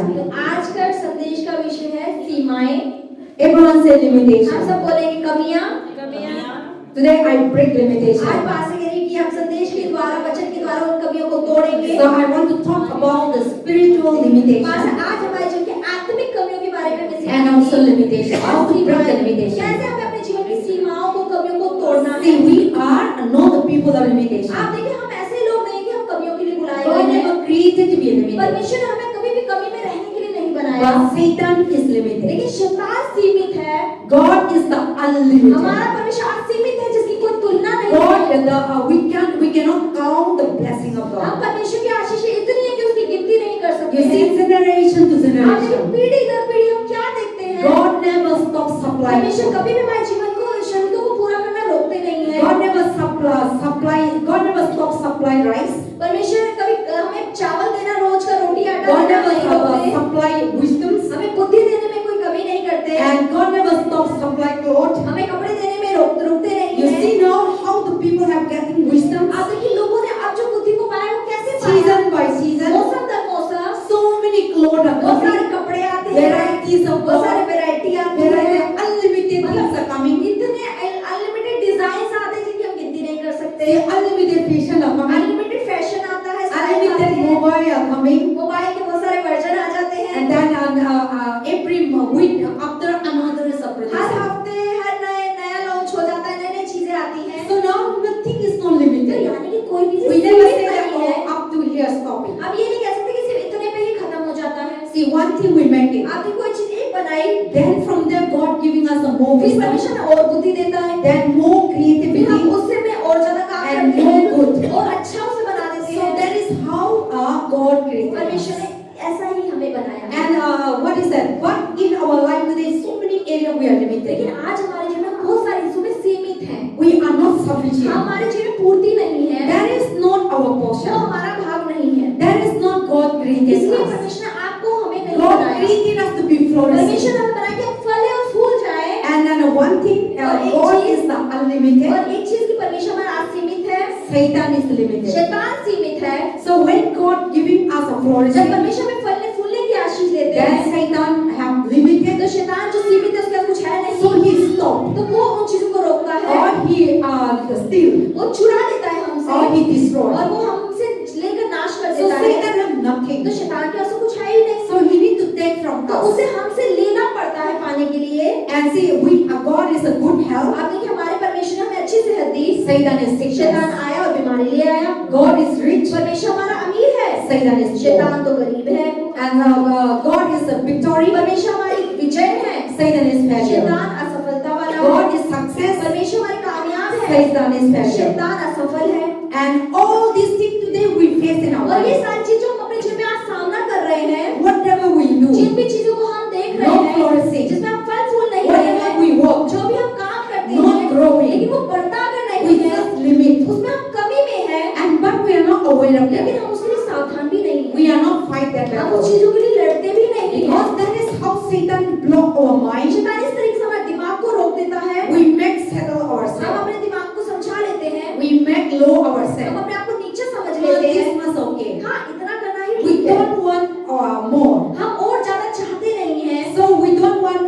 limitation. तो आज का संदेश का विषय है सीमाएं। Everyone say हम limitation. सब बोलेंगे कमियां। Today I break limitation. आज पास करेंगे कि हम संदेश के द्वारा, वचन के द्वारा उन कमियों को तोड़ेंगे। So I want to talk about the spiritual pass limitation आज हमारे जीवन के आत्मिक कमियों के बारे में मैं and also limitation. How to break the limitation. कैसे हमें अपने जीवन की सीमाओं को, कमियों को तोड़ना है। See, we are not the people of limitation. आप देखिए, हम ऐसे लोग नहीं कि हम कमियों के लिए बुलाए God गए हैं। never created to be limited. परमेश्वर ने हमें कभी भी कमी में रहने के लिए नहीं बनाया। But Satan is limited. लेकिन शैतान सीमित है। God is the unlimited. हमारा परमेश्वर असीमित है, जिसकी कोई तुलना नहीं God, है। we cannot count the blessing of हम God. परमेश्वर की आशीष इतनी है कि उसकी गिनती नहीं कर सकते You see, हैं। generation to आप देखिए, generation, पीढ़ी दर पीढ़ी हम क्या देखते हैं। God never stops supplying. परमेश्वर कभी भी हमारे जीवन को, शर्तों को पूरा करना रोकते नहीं है। God never stops supply rice. परमेश्वर कभी हमें चावल देना, रोज का रोटी आटा God देना never नहीं रोकते। supply wisdoms. हमें बुद्धि देने में कोई कमी नहीं करते। And God never stops supply clothes. हमें कपड़े देने में रुकते नहीं You हैं। see now how the people have getting wisdom. आप देखिए, लोगों ने अब जो बुद्धि को पाया वो कैसे पाया। Season by season, मौसम दर मौसम so many clothes are बहुत सारे coming. कपड़े आते हैं, Varieties of बहुत सारे God. वैरायटी आती There है, are unlimited things are coming. इतने अनलिमिटेड डिजाइन आते हैं जिनकी हम गिनती नहीं कर सकते। Say unlimited fashion are coming. Unlimited fashion आता है, Unlimited mobile are coming. Mobile के बहुत सारे वर्जन आ जाते हैं। And then every week after another is a her production. हफ्ते हर नया लॉन्च हो जाता है, नई नई चीजें आती हैं। So now nothing is not तो limited. यानी कि कोई भी We चीज never सीमित say that नहीं है। up to here stopping. अब ये नहीं कह सकते कि सिर्फ इतने पे ही खत्म हो जाता है। See, one thing we make it. आपने कोई चीज एक बनाई, Then from there God giving us a more फिर wisdom. परमेश्वर हमें और बुद्धि देता है, Then more फिर creativity. हम उससे में और ज्यादा काम And करते हैं more good. और अच्छा उसे बना देते So हैं। that is how God created परमेश्वर us. ने ऐसा ही हमें बनाया है। And what is that? But in our life today, so many areas we are limited. लेकिन आज हमारे जीवन में बहुत सारे हिस्सों में सीमित हैं। We are not sufficient. हमारे जीवन में पूर्ति नहीं है, That is not our वो portion. हमारा भाग नहीं है। That is not God created इसलिए us. परमेश्वर ने आपको हमें नहीं God बनाया। created us to be परमेश्वर flourishing. ने हमें बनाया कि हम फले और फूल जाए। And then one thing, God is the unlimited. और एक चीज की परमेश्वर हमारा असीमित है, Satan is limited. शैतान सीमित है। So when God giving us a जब flourishing, परमेश्वर में फलने फूलने की आशीष देते then हैं, Satan have limited. तो शैतान जो सीमित है उसका कुछ है So नहीं, he stopped. तो वो उन चीजों को रोकता है, Or he steal. वो चुरा लेता है हमसे, Or he destroy. और वो हमसे लेकर नाश कर So देता है। Satan have nothing. तो शैतान के पास तो कुछ है ही नहीं, So he need to take from तो us. उसे हमसे लेना पड़ता है पाने के लिए। And see, God is a good health. आप देखिए, हमारे परमेश्वर ने हमें अच्छी सेहत दी, Satan is sickness. शैतान आया और बीमारी ले आया। God is rich. परमेश्वर हमारा अमीर है, Satan is poor. शैतान तो गरीब है। And God is a victory. परमेश्वर हमारी विजय है, Satan is failure. शैतान असफलता वाला है। God is success. परमेश्वर हमारे कामयाब है, Satan is failure. शैतान असफल है। And all these things today we face in our और ये life. सारी चीजों हम अपने जीवन में आज सामना कर रहे हैं। Whatever we do, जिन भी चीजों को हम देख रहे not हैं, flourishing. जिसमें हम फल फूल नहीं रहे Whatever हैं, we work, जो भी हम काम करते not हैं, growing. लेकिन वो बढ़ता अगर we नहीं है, just limit. उसमें हम कमी में है, And but we are not aware of लेकिन that. हम उसके लिए सावधान भी नहीं है। We are not fight that हम battle. उस चीजों के लिए लड़ते भी नहीं हैं। Because that is how Satan block our mind. शैतान इस तरीके से हमारे दिमाग को रोक देता है। We make settle हम ourselves. अपने दिमाग को समझा लेते हैं, We make low हम ourselves. अपने आप को नीचे समझ So लेते this हैं। was okay. हाँ, इतना करना ही We ठीक है। don't want more. हम और ज्यादा चाहते नहीं हैं। So we don't want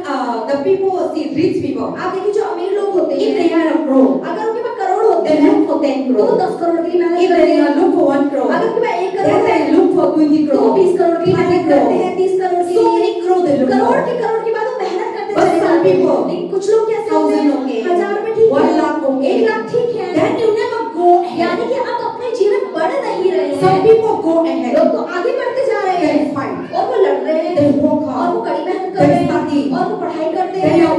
the people, see rich people. आप देखिए, जो अमीर लोग होते If हैं, they are a crore, अगर उनके पास करोड़ होते they हैं, look for 10 तो वो crore. 10 करोड़ के लिए मेहनत If करते they हैं। look for 1 crore, अगर उनके पास 1 then करोड़ है, they look for 20 तो वो crore. 20 करोड़ की 30 मेहनत करते हैं, 30 करोड़ के So लिए। many crore they look crore for. के करोड़ के बाद वो मेहनत करते But चले some जाते हैं। people, लेकिन कुछ लोग कैसे होते 1000 हैं, okay, 1000 में ठीक 1 है, lakh okay. 1 लाख ठीक है, Then you never go ahead. यानी कि आप अपने जीवन में बढ़ नहीं रहे Some हैं। people go ahead. लोग तो आगे बढ़ते जा रहे They हैं, fight. और वो लड़ रहे हैं, They work और hard. वो कड़ी मेहनत कर They रहे हैं, study. और वो पढ़ाई करते They हैं। are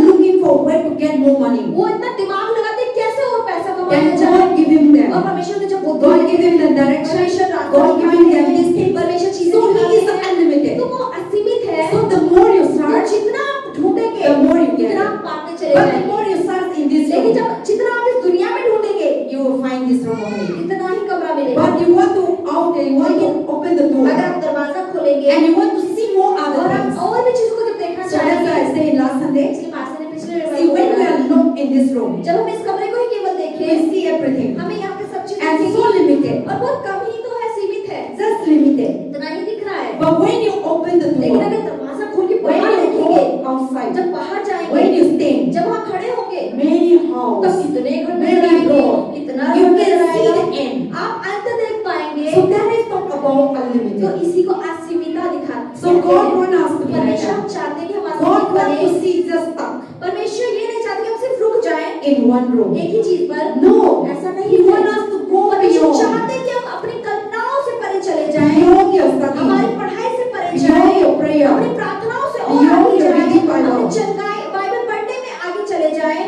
looking for where to get more money. वो इतना दिमाग लगाते हैं कैसे और पैसा कमाया Then जाए। God give him और them. परमेश्वर ने जब बुद्धि God the, give him the direction. परमेश्वर रास्ता God give him them दिखाते this हैं, thing. परमेश्वर चीजें So he दिखाते is हैं, unlimited. तो वो असीमित है। So the more you तो search, जितना आप ढूंढेंगे, the more you get. उतना आप पाते चले But the जाएंगे। more you search in this लेकिन room, जब जितना आप इस दुनिया में ढूंढेंगे, you will find this room only. इतना ही कमरा मिलेगा। But you want to out there, you want to open the door, अगर आप दरवाजा खोलेंगे and you want to see more other और आप things. और भी चीजों को जब देखना So that's why चाहेंगे, I say last Sunday, इसलिए पास्टर ने पिछले see when we are locked in this room, जब हम इस कमरे को ही केवल we देखें, see everything. हमें यहाँ पे सब चीज And दिखेगी, so limited, और बहुत कम ही तो है, सीमित है, just limited. इतना ही दिख रहा है। But But when you open the लेकिन door, अगर दरवाजा खोल के when बाहर you देखेंगे, go outside, जब बाहर जाएंगे, when you stand, जब वहाँ खड़े होंगे, many तब houses, कितने घर नजर many आएंगे, roads, कितना you रोड can नजर see आएगा, the end. आप अंत देख पाएंगे। So that is not about तो unlimited. इसी को असीमितता दिखाते हैं। So God wants us to be like परमेश्वर that. चाहते हैं कि हम God असीमित wants बने। to see just stuck परमेश्वर ये नहीं चाहते कि हम सिर्फ रुक जाएं in one room. एक ही चीज पर। No, ऐसा He नहीं है। wants us to go परमेश्वर beyond. चाहते हैं कि हम अपनी कल्पनाओं से परे चले जाएं, Beyond your study, हमारी पढ़ाई से परे beyond जाएं, your prayer, अपनी प्रार्थनाओं से और beyond आगे your जाएं, reading Bible. अपनी चंगाई बाइबल पढ़ने में आगे चले जाएं।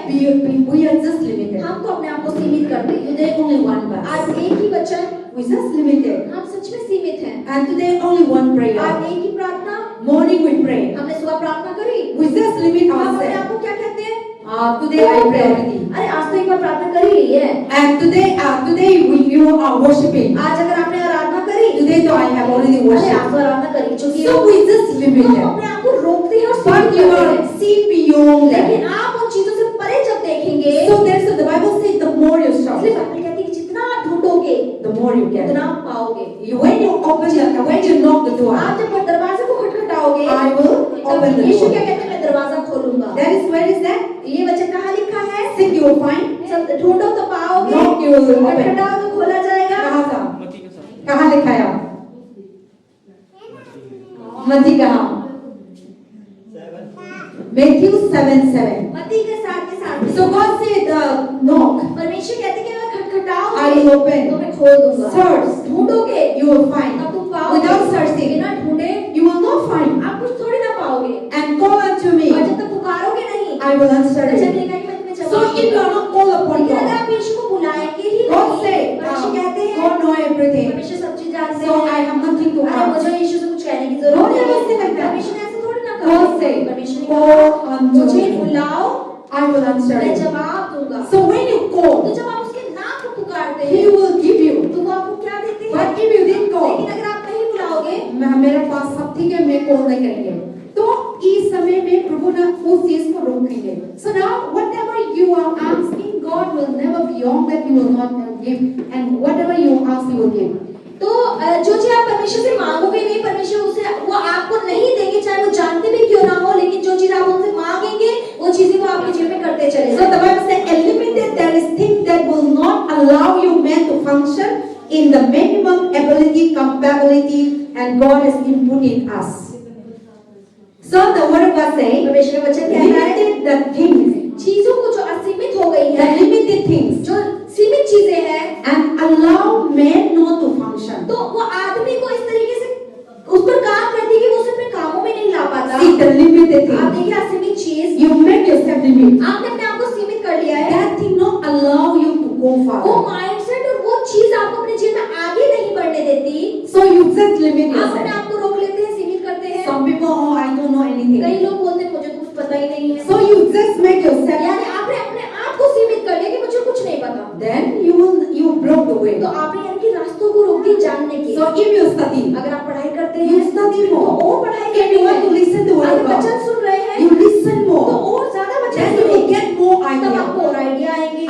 we are just limited. हम तो अपने आप को सीमित करते हैं। Today only one verse. आज एक ही वचन, We just limited. हम सच में सीमित हैं। And today only one prayer. आज एक ही प्रार्थना, Morning we pray. हमने सुबह प्रार्थना करी। We just limit हम अपने ourselves. आप को क्या कहते हैं? Today I pray already. अरे आज तो एक बार प्रार्थना कर ही ली है। And today you are worshiping. आज अगर आपने आराधना करी, Today though I have already अरे worshipped. आप तो आराधना करी चुकी So हो। we just limit हम it. अपने आप को रोकते हैं और But सीमित you करते are हैं। see beyond that. लेकिन आप उन चीजों से परे जब देखेंगे, So there's the Bible says the more you search, इसलिए बाइबल कहती है कि जितना आप ढूंढोगे, the more you get. उतना आप पाओगे। When you knock the door, आप जब दरवाजे को खटखटाओगे, I will open the Yeshu door. क्या कहते हैं? मैं दरवाजा खोलूंगा। That is where is that? ये वचन कहाँ लिखा है? Seek you will find. सब ढूंढो तो पाओगे, Knock you will open. खटखटाओ तो खोला जाएगा। कहाँ था? कहाँ लिखा है? मत्ती कहाँ? Matthew 7:7. मत्ती के साथ के साथ। So God said, knock, परमेश्वर कहते हैं कि अगर खटखटाओगे, I will open. तो मैं खोल दूंगा। Search, ढूंढोगे, you will find. तब तुम पाओगे। Without searching, बिना ढूंढे you will not find. आप कुछ थोड़ी ना पाओगे। And call unto me, और जब तक पुकारोगे नहीं, I will answer वचन you. लिखा है कि मैं तुम्हें So जवाब if you दूंगा। are not called upon लेकिन अगर God, आप यीशु को बुलाएंगे ही God नहीं, said, परमेश्वर कहते हैं, God know everything. परमेश्वर सब चीज जानते So हैं। I have nothing to अरे ask. मुझे यीशु से कुछ कहने की God जरूरत never नहीं said है। like that. परमेश्वर ने ऐसे थोड़ी ना God कहा। said, परमेश्वर ने call कहा, unto मुझे me, बुलाओ, I will answer मैं you. जवाब दूंगा। So when you तो call, जब आप उसके नाम को पुकारते He हैं, will give you. तो वो आपको क्या देते हैं? But if you didn't call, लेकिन अगर आप नहीं बुलाओगे, मेरे पास सब ठीक है, मैं कॉल नहीं करेंगे। तो इस समय में प्रभु ने उस चीज को रोकेंगे। So now whatever you are asking, God will never beyond that He will not give, and whatever you ask, He will give. तो जो चीज आप परमेश्वर से मांगोगे नहीं, परमेश्वर उसे वो आपको नहीं देंगे, चाहे वो जानते भी क्यों ना हो। लेकिन जो चीज आप उनसे मांगेंगे, वो चीजें वो आपके जीवन में करते चले। So the Bible says, eliminate there is things that will not allow you man to function in the minimum ability, capability, and God has input in us. So the word of God says, परमेश्वर का वचन कहता है, limited the things, चीजों को जो असीमित हो गई the है, limited things, जो सीमित चीजें हैं, and allow man not to function. तो वो आदमी को इस तरीके से उस पर काम करती है कि वो उसे अपने कामों में नहीं ला पाता। See the limited आप thing. देखिए असीमित चीज, You make yourself limit. आपने अपने आप को सीमित कर लिया है। That thing not allow you to go वो further. माइंडसेट और वो चीज आपको अपने जीवन में आगे नहीं बढ़ने देती। So you just limit आप अपने yourself. आप को रोक लेते हैं, सीमित करते हैं। Some people, oh, I don't know anything. कई लोग बोलते हैं मुझे तो कुछ पता ही नहीं है। So you just make yourself. यानी आपने अपने आप को सीमित कर लिया कि मुझे कुछ नहीं पता। Then you broke the way. तो आपने यानी कि रास्तों को रोक दिया जानने के। So if you study, अगर आप पढ़ाई करते you हैं, study तो more. और पढ़ाई If करनी you want to है। listen to word अगर of God, वचन सुन रहे हैं, you listen तो more. और ज्यादा वचन Then you will सुनिए। get more तब idea. आपको और आइडिया आएंगे।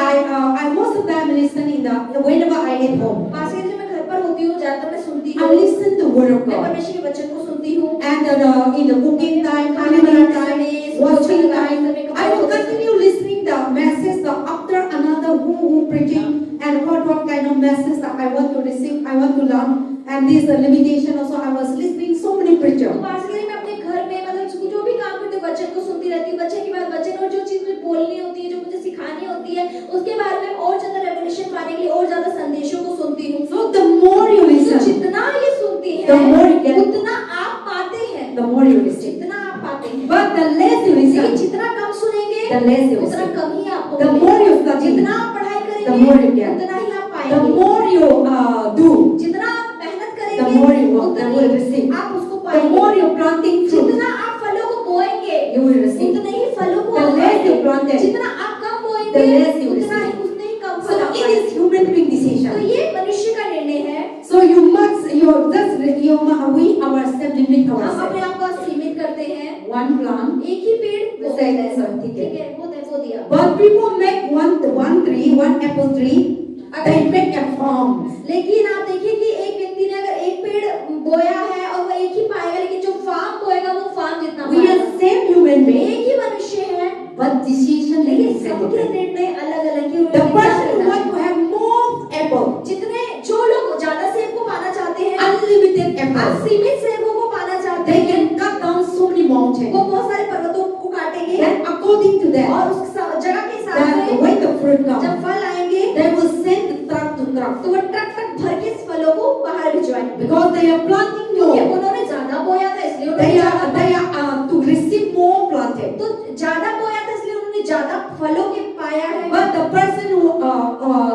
I most of the time listen in the whenever I at home. पास के जब मैं घर पर होती हूँ, ज्यादातर मैं सुनती I हूँ। listen to word of मैं God. परमेश्वर के वचन को सुनती हूँ। And in the cooking time, cleaning time, washing time, I will continue listening the message the after another who preaching and what kind of message that I want to receive, I want to learn. And this limitation also I was listening so many तो preachers. पास के मैं अपने घर में मतलब जो भी काम करते वचन को सुनती रहती हूँ। वचन के बाद वचन और जो चीज मुझे बोलनी होती है, जो मुझे सिखानी होती है, उसके बारे में और ज्यादा रेवलेशन पाने के लिए और ज्यादा संदेशों को सुनती हूँ। So the more you तो listen, जितना ये सुनती the more you है, get, उतना आप पाते हैं। the more you listen. जितना आप पाते हैं, But the less you लेकिन listen, जितना कम सुनेंगे, the less you उतना listen. कम ही आपको The मिलेगा। more you study, जितना आप पढ़ाई the more you करेंगे, get. उतना ही आप the पाएंगे। more you do, जितना आप मेहनत the करेंगे, more you work, उतना the he more you receive. आप उसको The पाएंगे। more you planting fruit, जितना आप फलों को बोएंगे, you will receive. उतने ही फलों को The आप less you पाएंगे। planted, जितना आप कम the बोएंगे, less you उतना ही receive. उतने ही कम So फल आप it पाएंगे। is human being तो decision. ये मनुष्य का निर्णय है। So you must, we ourselves limit हम ourselves. अपने आप को सीमित करते हैं। One plant, एक ही पेड़ वो Say देता है। so, ठीक है। ठीक है, वो दिया। but people make one tree, one apple tree, they make a farm. लेकिन आप देखिए कि एक व्यक्ति ने अगर एक पेड़ बोया है और वो एक ही पाए सबके सबके निर्णय अलग-अलग ही The उन्हें person who करना want है। to have more apple, जितने जो लोग ज्यादा सेब को पाना चाहते हैं, unlimited आप apple, सीमित सेबों को पाना चाहते they हैं, can cut down so many mountains. वो बहुत सारे पर्वतों को काटेंगे Then according to that, और उस जगह के हिसाब that से when the fruit comes, जब फल आएंगे they will send the truck to truck तो वो ट्रक ट्रक भर के इस फलों को बाहर भिजवाएंगे, because they are planting क्योंकि more. उन्होंने ज्यादा बोया था इसलिए They उन्होंने are to receive more planted. तो ज्यादा बोया था इसलिए उन्होंने ज्यादा फलों के पाया है। But the person who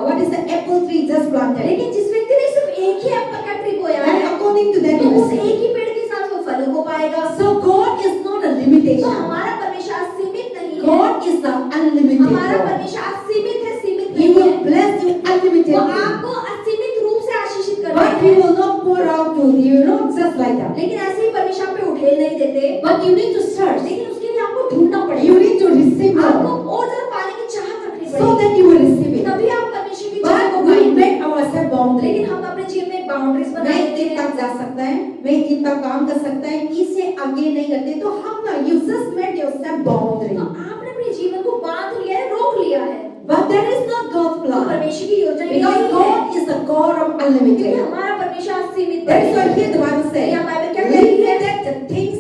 what is the apple tree just planted, लेकिन जिस व्यक्ति ने सिर्फ एक ही एप्पल का ट्री बोया and है according to that तो you उस receive. एक ही पेड़ के हिसाब से वो फलों को पाएगा। So God is not a तो limitation. हमारा परमेश्वर सीमित नहीं है, God is the unlimited हमारा God. परमेश्वर सीमित है, सीमित He नहीं will है, bless you वो unlimitedly. आपको असीमित रूप से आशीषित करता But He है, will not pour out to you, not just like that. लेकिन ऐसे ही परमेश्वर पे उठेल नहीं देते, But you need to search. लेकिन उसके लिए आपको ढूंढना You पड़ेगा, need to receive आपको more और ज्यादा पाने की चाहत रखनी so पड़ेगी, that you will receive it. तभी आप परमेश्वर की चीजों को But we पाएंगे। make ourselves boundary. लेकिन हम अपने जीवन में बाउंड्रीज बना मैं लेते इन हैं, तक जा सकता है, मैं इतना काम कर सकता है, इससे आगे नहीं करते तो हम ना you just make yourself boundary. तो आपने अपने जीवन को बांध लिया है, रोक लिया है, But that is not God's तो plan. परमेश्वर की योजना ये Because नहीं है, God is the God of क्योंकि unlimited. हमारा परमेश्वर असीमित That is why है। here the Bible says, यहाँ बाइबल क्या कहती है? that the things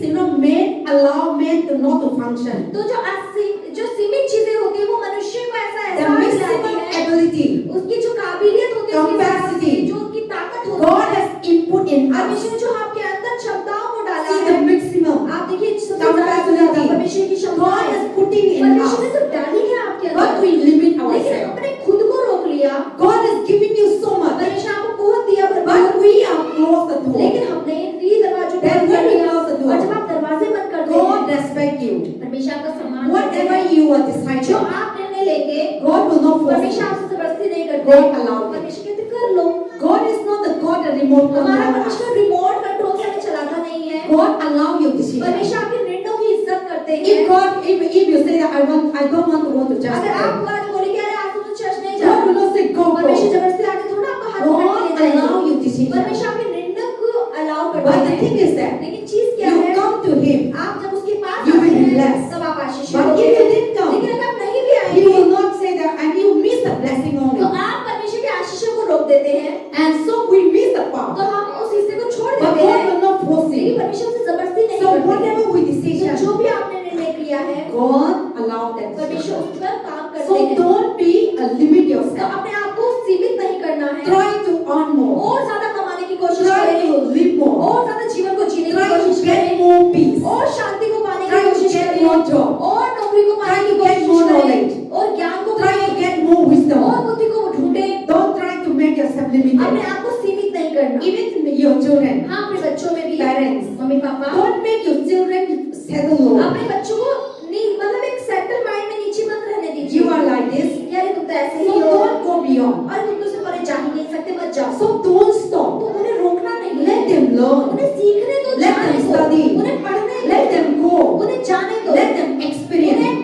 men allow men to not to function. तो जो सीमित चीजें होती है वो मनुष्य को ऐसा The एहसास दिलाती maximum है, ability उसकी जो काबिलियत होती है, उसकी Capacity. जो उसकी ताकत God होती है, has input in us. परमेश्वर ने जो आपके अंदर क्षमताओं को डाला See है, the maximum. आप देखिए सबसे ज्यादा परमेश्वर की क्षमता God है, is putting in परमेश्वर ने us. तो डाली है आपके But अंदर, we limit लेकिन ourselves. हमने खुद को रोक लिया। God is giving you so much. परमेश्वर आपको बहुत दिया But भरपूर, we are close the door. लेकिन हमने ये दरवाजों को Then बंद when कर we दिया, close the door, और जब आप दरवाजे बंद कर देते God हैं, respect you. परमेश्वर आपका सम्मान करते Whatever हैं। you are जो deciding, आप निर्णय लेंगे, God will not force परमेश्वर you. आपसे जबरदस्ती नहीं करते, God allow it. परमेश्वर कहते कर लो। God is not the God that remote हमारा control us. परमेश्वर रिमोट कंट्रोल से हमें चलाता नहीं है, God allow your decision. परमेश्वर आपके निर्णयों की इज्जत करते हैं। If God, if you say that I don't want to go to church, अगर आप today, आज बोले कि अरे आज तो चर्च नहीं God will जाना, not say go परमेश्वर go. जबरदस्ती आके थोड़ा आपका हाथ पकड़ God के ले allow जाएगा, your decision. परमेश्वर आपके निर्णय को अलाउ करते But the हैं। thing is that लेकिन चीज क्या you है, come to Him, आप जब उसके पास You आते will be हैं, blessed. तब आप आशीषित But होते if you हैं। didn't come, लेकिन अगर आप नहीं भी He आएंगे, will not say that, and you miss the blessing तो only. आप परमेश्वर के आशीषों को रोक देते हैं, And so we miss the तो part. हम उस हिस्से को छोड़ But देते God हैं। will not force लेकिन you. परमेश्वर से जबरदस्ती नहीं So करते। whatever we तो decision, जो भी आपने निर्णय किया है, God allow that. परमेश्वर उस पर काम करते So हैं। don't be limit तो yourself. अपने आप को सीमित नहीं करना है, Try to earn more. और ज्यादा कमाने की कोशिश Try करें, to live more. और ज्यादा जीवन को जीने की Try कोशिश to get करें, more peace. और शांति को पाने Try की to कोशिश get करें, more job. और नौकरी को पाने Try की to get कोशिश more करें, knowledge. और ज्ञान को Try to पाएं, get more और wisdom. बुद्धि को ढूंढें। Don't try to make yourself अपने limited. आप को सीमित नहीं करना। Even your children, हाँ, अपने बच्चों में भी, parents, mummy papa, don't make your children settle low. अपने बच्चों को मतलब एक सेटल माइंड में नीचे मत रहने दीजिए। You are like this, यार तुम तो ऐसे ही so हो, don't go beyond. और तुम तो उससे परे जा ही नहीं सकते, मत जाओ। So don't stop. तो उन्हें रोकना नहीं है, Let them learn. उन्हें सीखने दो, Let जाने them दो, study. उन्हें पढ़ने दो, Let them go. उन्हें जाने दो, Let them experience. उन्हें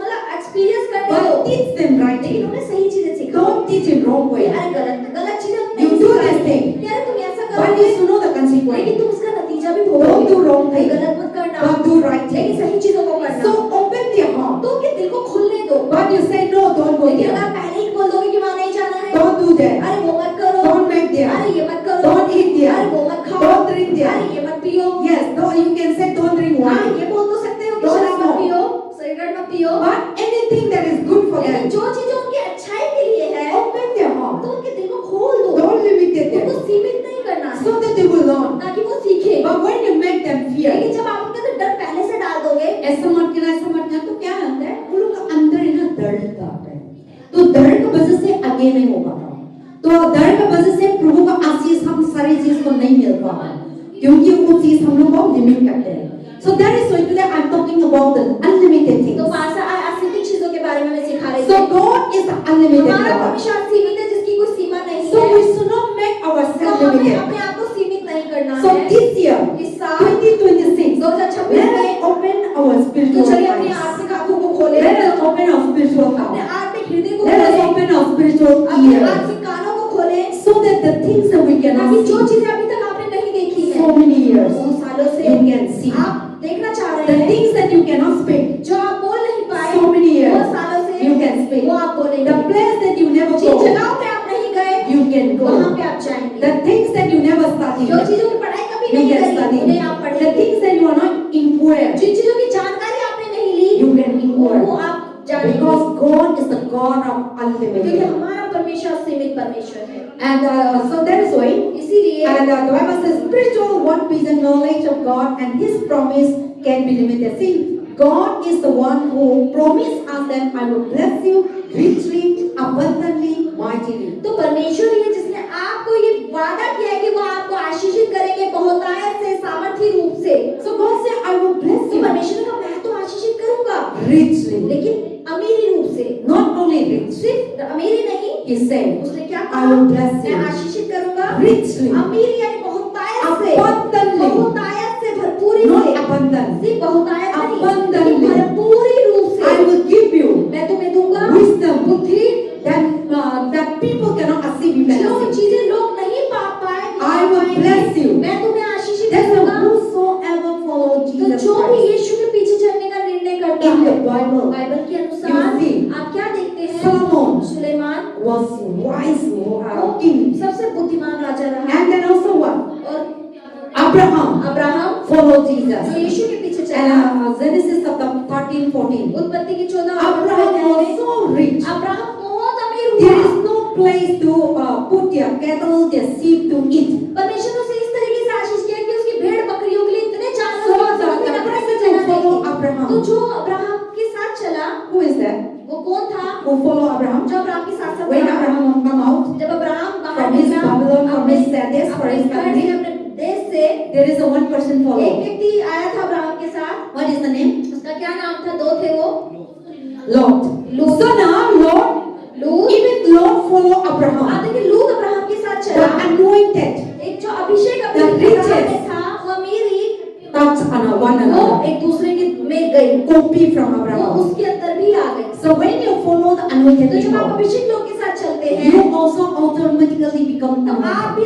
मतलब एक्सपीरियंस करने दो, But teach them right लेकिन thing. उन्हें सही चीजें सिखाओ। Don't teach in wrong way. अरे गलत चीजें हम You नहीं do सिखाएंगे। this thing. यार तुम ऐसा But करोगे, you know the consequence. लेकिन तुम उसका नतीजा भी Don't भोगोगे। do wrong thing. गलत मत करना, But do right लेकिन thing. सही चीजों को करना। So open their heart. तो उनके दिल को खुलने दो। But you say no, don't go लेकिन अगर there. पहले ही बोल दोगे कि वहाँ नहीं जाना है, Don't do that. अरे वो मत करो, Don't make there. अरे ये मत करो, Don't eat there. अरे वो मत खाओ, Don't drink there. अरे ये मत पियो। Yes, no, you can say don't drink हाँ, wine. ये बोल तो सकते हो कि Don't शराब मत smoke. पियो, सिगरेट मत पियो। But anything that is good for लेकिन them, जो चीजें उनकी अच्छाई के लिए है, open their heart. तो उनके दिल को खोल दो। Don't limit उनको them सीमित नहीं करना है, so that they will learn. ताकि वो सीखे। But when you make them fear, लेकिन जब आप उनके अंदर डर पहले से डाल दोगे, ऐसा मत करना तो क्या होता है? उन लोग का अंदर है ना दर्द आता है। तो दर्द की वजह से आगे नहीं हो पाता। तो दर्द की वजह से प्रभु का आशीष हम सारी चीज को नहीं मिल पाता, क्योंकि वो चीज हम लोग को लिमिट करते हैं। So that is why today I'm talking about the unlimited तो things. पासा असीमित चीजों के बारे में मैं सिखा रही So हूँ। God is the unlimited हमारा God. परमेश्वर सीमित है, जिसकी कोई सीमा नहीं So है। we should not make तो ourselves हमें limited. अपने आप को सीमित नहीं करना So है। this year, इस साल 2026, 2026 let में us open our तो spiritual चलिए अपनी eyes. आत्मिक आंखों को खोले, Let us open our spiritual अपने heart. आत्मिक हृदय को Let us खोले, open our spiritual अपने ears, आत्मिक कानों को खोले, so that the things that we cannot ताकि जो see, चीजें अभी तक आपने नहीं देखी है, so many years, बहुत सालों से you can see. आप देखना चाह रहे The हैं, things that you cannot speak, जो आप बोल नहीं पाए, so many years, बहुत सालों से you can उन्हें आप the पढ़ेंगे। things that you are not inquire, जिन चीजों की जानकारी आपने नहीं ली you can inquire. वो आप जानेंगे, Because God is the God of क्योंकि unlimited. हमारा परमेश्वर सीमित परमेश्वर है। And so that is why, इसीलिए and the Bible says, spiritual one is the knowledge of God and His promise can be limited. See, God is the one who promised us that I will bless you richly, abundantly, mightily. तो परमेश्वर ही है जिसने आपको ये वादा किया है कि वो आपको आशीषित करेंगे बहुतायत से, सामर्थी रूप से। So God said, I will bless तो you परमेश्वर ने कहा मैं तो आशीषित करूंगा, richly. लेकिन अमीरी रूप से। Not only rich, सिर्फ अमीरी नहीं, He said, उसने क्या I कहा? will bless you मैं आशीषित करूंगा richly, अमीरी यानी बहुतायत से, abundantly, बहुतायत से, भरपूरी not से, abundant. सिर्फ बहुतायत नहीं, Abundantly. लेकिन भरपूरी रूप से। I will give you मैं तुम्हें दूंगा wisdom, बुद्धि, that people cannot achieve. You जो can achieve. चीजें लोग नहीं पा पाए, I will bless you. मैं तुम्हें आशीषित That's करूंगा। whosoever follow तो Jesus जो भी Christ. यीशु के पीछे चलने का निर्णय करता In है, the Bible, बाइबल के अनुसार You see, आप क्या देखते हैं? Solomon सुलेमान was wise वो king. सबसे बुद्धिमान राजा रहा, And then also what? और Abraham अब्राहम followed जो Jesus. यीशु के पीछे चला। And Genesis chapter 13-14. उत्पत्ति की 14 Abraham was so rich. Abraham बहुत अमीर There हुआ। is no place to put their cattle, their sheep to eat. परमेश्वर ने उसे इस तरीके से आशीष किया कि उसकी भेड़ बकरियों के लिए इतने जानवर So और the जमीन अपने से person चला who follow नहीं। Abraham, तो जो अब्राहम के साथ चला, who is that? वो कौन था? Who follow Abraham? जो अब्राहम के साथ When चला। Abraham come out जब अब्राहम बाहर from his निकला, Babylon, from अपने his status, for his घर से, family, अपने देश से, there is a one person एक follow. व्यक्ति आया था अब्राहम के साथ। What is the name? उसका क्या नाम था? दो थे वो। Lot. Lot. So now Lot, लूत। even Lot follow Abraham. आप देखिए लूत अब्राहम के साथ The चला। anointed एक जो अभिषेक The अब्राहम riches. में था, वो अमीरी, touch on one वो another. एक दूसरे के में गई, Copy from वो Abraham. उसके अंदर भी आ गई। So when you follow the anointed तो जब आप people, अभिषेक लोग के साथ चलते हैं, you also automatically become तो आप anointed. भी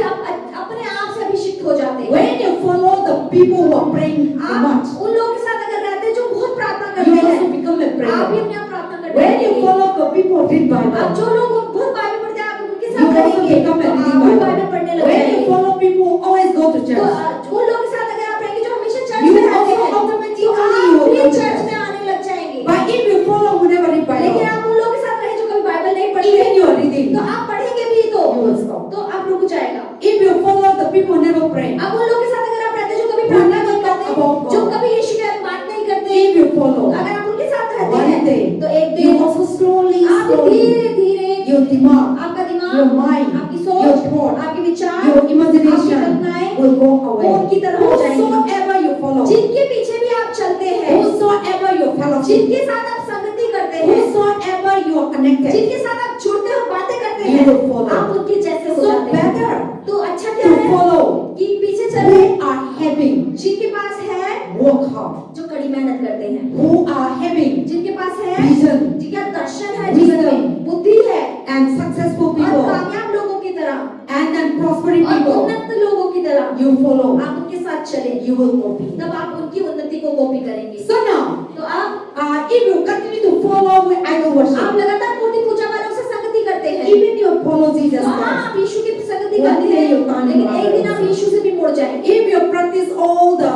अपने आप से अभिषिक्त हो जाते हैं। When you follow the people who are praying too much, आप उन लोगों के साथ अगर रहते हैं जो बहुत प्रार्थना you करते also हैं, become a आप भी prayer. अपने आप प्रार्थना करते When you हैं। follow the people who read आप Bible, जो लोग बहुत बाइबल पढ़ते हैं, आप उनके you साथ also रहेंगे, become a तो reading आप भी बाइबल Bible. पढ़ने लग When you जाएंगे। follow people who always go to तो church, उन लोगों के साथ अगर आप रहेंगे जो हमेशा चर्च You में will रहते also हैं, automatically तो आप you will भी go to चर्च church. में आने लग जाएंगे। but if you follow who never read लेकिन Bible, आप उन लोगों के साथ रहे जो कभी बाइबल नहीं even पढ़ते, you are reading, तो आप पढ़ेंगे भी तो you will stop. आप रुक जाएगा। If you follow the people who never pray, अब उन लोगों के साथ अगर आप रहते हैं जो कभी Who प्रार्थना never नहीं talk करते, about God. जो कभी यीशु के बारे में बात नहीं करते, if you follow, अगर आप उनके साथ रहते one हैं, day, तो एक you दिन also slowly, आप slowly, धीरे धीरे your demand, आपका दिमाग, your mind, आपकी your सोच, thought, आपके विचार, your आपकी imagination कल्पनाएं will go वो away. उनकी तरफ हो जाएंगी। Whosoever you follow, जिनके पीछे भी आप चलते हैं, whosoever you fellowship, जिनके साथ आप संगति करते हैं, whosoever you are connected, जिनके साथ आप जुड़ते हो बातें करते you हैं, will follow. आप उनके जैसे हो So जाते हैं। better तो अच्छा क्या to है follow कि पीछे चले who are having जिनके पास है, work hard, जो कड़ी मेहनत करते हैं, who are having जिनके पास है vision जिनका दर्शन है, Wisdom. जीवन में बुद्धि है, and successful और people कामयाब लोगों की तरह and then prospering और people, उन्नत लोगों की तरह you follow, आप उनके साथ चले, you will copy. तब आप उनकी उन्नति को कॉपी करेंगे। So now, तो आप if you continue to follow with idol worship, लगातार मूर्ति पूजा वालों से संगति करते हैं, even you follow Jesus तो Christ, आप यीशु की संगति One करते day हैं, you can't लेकिन do एक दिन आप others. यीशु से भी मुड़ जाएंगे। if you practice all the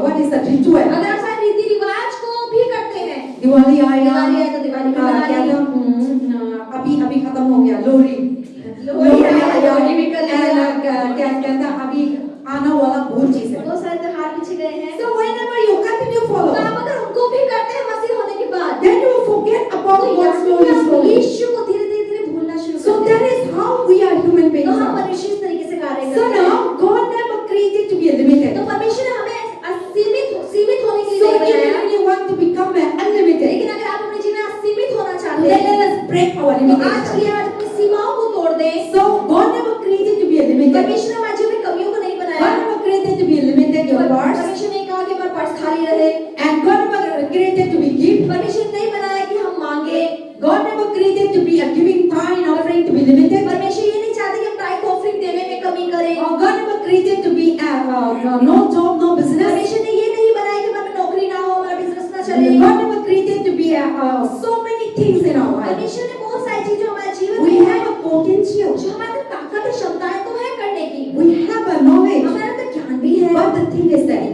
what is the ritual, अगर आप सारे रीति रिवाज को भी करते हैं, दिवाली आया, दिवाली आया तो दिवाली भी मना क्या ली, था, अभी खत्म हो गया लोहड़ी, लोहड़ी आया, लोहड़ी भी कर लिया, and क्या कहता अभी आना वाला बहुत चीज है। बहुत सारे त्योहार पीछे गए हैं। So whenever you continue तो follow, आप अगर उनको भी करते हैं मसीह होने के बाद, then you will forget तो about God यानी slowly, आप slowly. यीशु को धीरे धीरे धीरे भूलना शुरू So करते that हैं। is how we are human तो beings. हम are. मनुष्य इस तरीके से कार्य So करते हैं। now God never created to be limited. तो परमेश्वर ने हमें सीमित होने के So लिए नहीं even बनाया। when you want to become unlimited, लेकिन अगर आप अपने जीवन में असीमित होना चाहते then हैं, let us break our तो आज के लिए limitation. आज अपनी सीमाओं को तोड़ दें। So God never created to be limited. परमेश्वर ने हमारे जीवन में कमियों को नहीं बनाया। God never created to be limited your purse, परमेश्वर ने कहा कि हमारा पर्स खाली रहे। and God never created to be give. परमेश्वर ने नहीं बनाया कि हम मांगे। God never created to be a giving tithe and offering to be limited. परमेश्वर ये नहीं चाहते कि हम टाइप ऑफरिंग देने में कमी करें। Or God never created to be no job, no business. परमेश्वर ने ये नहीं बनाया कि हमारे नौकरी ना हो, हमारा बिजनेस ना चले। God never created to be so many things in our life. परमेश्वर ने बहुत सारी चीजें हमारे जीवन We में है, have a potential. जो हमारे अंदर ताकत और क्षमताएं तो है करने की। We have a knowledge. हमारे अंदर ज्ञान भी है। But the thing is that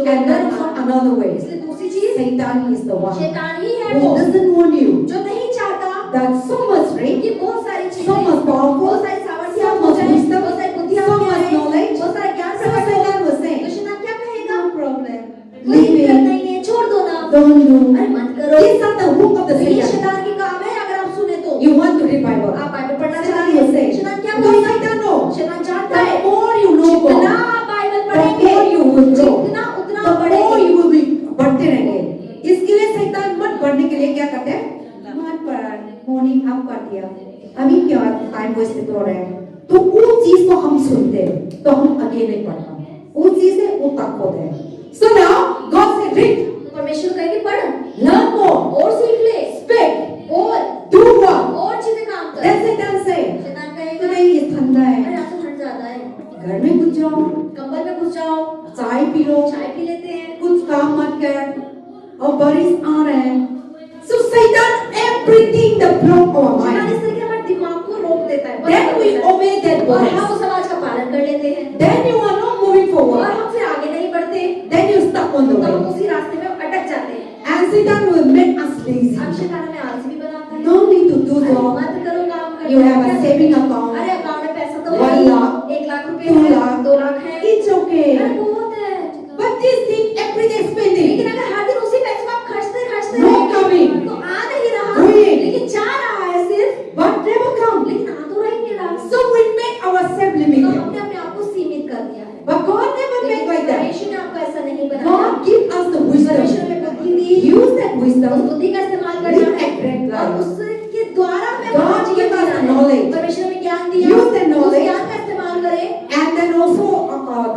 चीजों को And डर that's था। another way. इसलिए दूसरी चीज Satan is the one शैतान ही है who वो doesn't want you जो नहीं चाहता that so much rich, कि बहुत सारी so चीजें much powerful, बहुत सारी सामर्थ्य so हो much जाए wisdom, बहुत सारी बुद्धि so हो much जाए knowledge. बहुत सारा ज्ञान So प्रकट हो Satan was saying, तो शैतान क्या कहेगा no problem. कोई Leave दिक्कत it. नहीं है छोड़ दो ना Don't do. अरे मत करो These are the hook of the ये Satan. शैतान की काम है अगर आप सुने तो You want to read Bible. आप बाइबल पढ़ना Satan चाहते will हैं say, शैतान क्या because बोलेगा Satan knows शैतान जानता है the more you know जितना God, आप बाइबल the पढ़ेंगे more you will grow, जितना उतना the more बढ़ेंगे you will be बढ़ते रहेंगे। इसके लिए शैतान मत बढ़ने के लिए क्या करते हैं? मत पढ़, मॉर्निंग आप कर दिया, अभी क्या टाइम वेस्ट हो रहा है, तो उस चीज को हम सुनते हैं, तो हम आगे नहीं पढ़ता, उस चीज से वो तक होते हैं। So now God said, read, परमेश्वर कहेंगे पढ़ learn more, और सीख ले speak, बोल do what. और चीजें काम कर Then Satan say, शैतान कहेगा today is ठंडा अरे है, आज तो ठंड ज्यादा है घर में घुस जाओ, कंबल में घुस जाओ चाय पी लो, चाय पी लेते हैं कुछ काम मत कर, और बारिश आ रहा है। So Satan everything the block our शैतान mind. इस तरह के हमारे दिमाग को रोक देता है बंद Then कर we देता है। obey that और voice. हम उस आवाज का पालन कर लेते हैं Then you are not moving और forward. हम फिर आगे नहीं बढ़ते Then you stuck on the तो हम way. उसी रास्ते में अटक जाते हैं And Satan will make us lazy. अब शैतान हमें आलसी भी बनाता है No need to do अरे so. मत करो काम कर You have a saving account. अरे अकाउंट में पैसा तो 1 है lakh, 1 लाख रुपए 2 है lakh. 2 लाख है It's okay. अरे बहुत है But this thing every day spending. लेकिन अगर हर दिन उसी पैसे को आप खर्चते खर्चते No रहेंगे, coming. तो आ नहीं रहा Going. लेकिन जा रहा है सिर्फ But never come. लेकिन आ तो रहा ही नहीं रहा So we make ourselves तो limited. हमने अपने आप को सीमित कर दिया है But God never make like that. परमेश्वर ने आपको ऐसा नहीं बनाया God give us the परमेश्वर wisdom. ने बुद्धि दी Use that उस wisdom. बुद्धि का इस्तेमाल Live करना a great है और life. उसके द्वारा हमें God अपना जीवन give us जीना है। knowledge. परमेश्वर ने ज्ञान दिया Use that उस knowledge. ज्ञान का इस्तेमाल करें And then also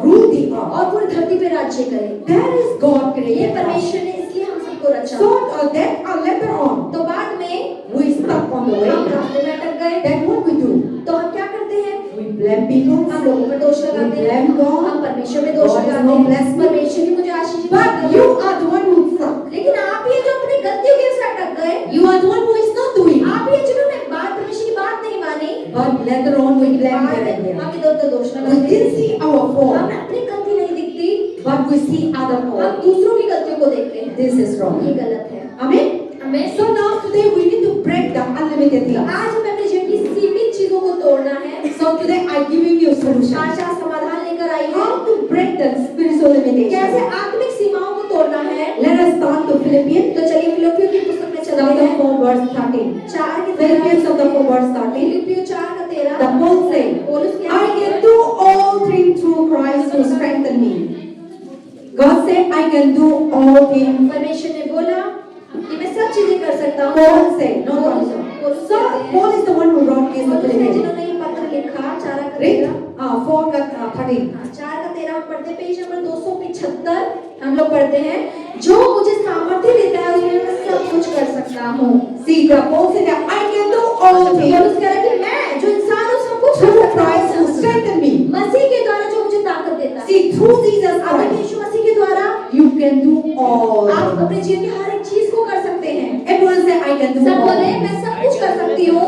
rule the earth. और पूरी धरती पे राज्य करें That is God ये created us. परमेश्वर ने इसलिए हम सबको रचा So then later on, तो बाद में we stuck on the हम way. रास्ते में अटक गए Then what we do? तो हम क्या करते हैं We blame people. हम लोगों पर दोष We लगाते हैं blame God. हम परमेश्वर में दोष God has लगाते no हैं blessed me. परमेश्वर की मुझे आशीष नहीं But देता। you are the one who stuck. लेकिन आप ही जो अपनी गलतियों के साथ अटक गए You are the one who is not doing. आप ही जिन्होंने बात परमेश्वर की बात नहीं मानी But later on we blame बाद here and में here. हम इधर उधर दोष We लगाते हैं didn't see our fault, हमें अपनी गलती नहीं दिखती but we see other हम fault. दूसरों की गलतियों को देखते हैं This is wrong. ये गलत है Amen. हमें So now today we need to break the unlimited things. आज हमें अपने जीवन की सीमित चीजों को तोड़ना है So today I giving you solution. आज आज समाधान लेकर आई है How to break the spiritual कैसे limitation. आत्मिक सीमाओं को तोड़ना है Let us start to Philippians तो चलिए फिलिपियों की पुस्तक में चलते chapter हैं 4 verse 13. 4 के Philippians chapter 4 verse 13. फिलिपियों 4 का 13 The Paul say, पौलुस I कहते can हैं do all things through Christ who strengthen me. God said, I can do all things. परमेश्वर ने बोला कि मैं सब चीजें कर सकता हूँ Paul said, not पौलुस Paul. पौलुस So कहते हैं Paul is the one who wrote this to पौलुस ने Philippians. जिन्होंने ये पत्र लिखा 4 का Read 13 4 का 13. 4 का 13 हम पढ़ते पेज नंबर 275 हम लोग पढ़ते हैं जो मुझे सामर्थ्य देता है उसमें मैं सब कुछ कर सकता हूँ See, the Paul said that I can do all things पौलुस कह रहा है कि मैं जो इंसान हूँ सब कुछ कर through सकता Christ who हूँ strengthen me. मसीह के द्वारा जो मुझे ताकत देता है See, through Jesus आप Christ, यीशु मसीह के द्वारा you can do all. आप अपने जीवन की हर एक चीज को कर सकते हैं Everyone say, I can do सब all. बोले मैं सब कुछ कर सकती हूँ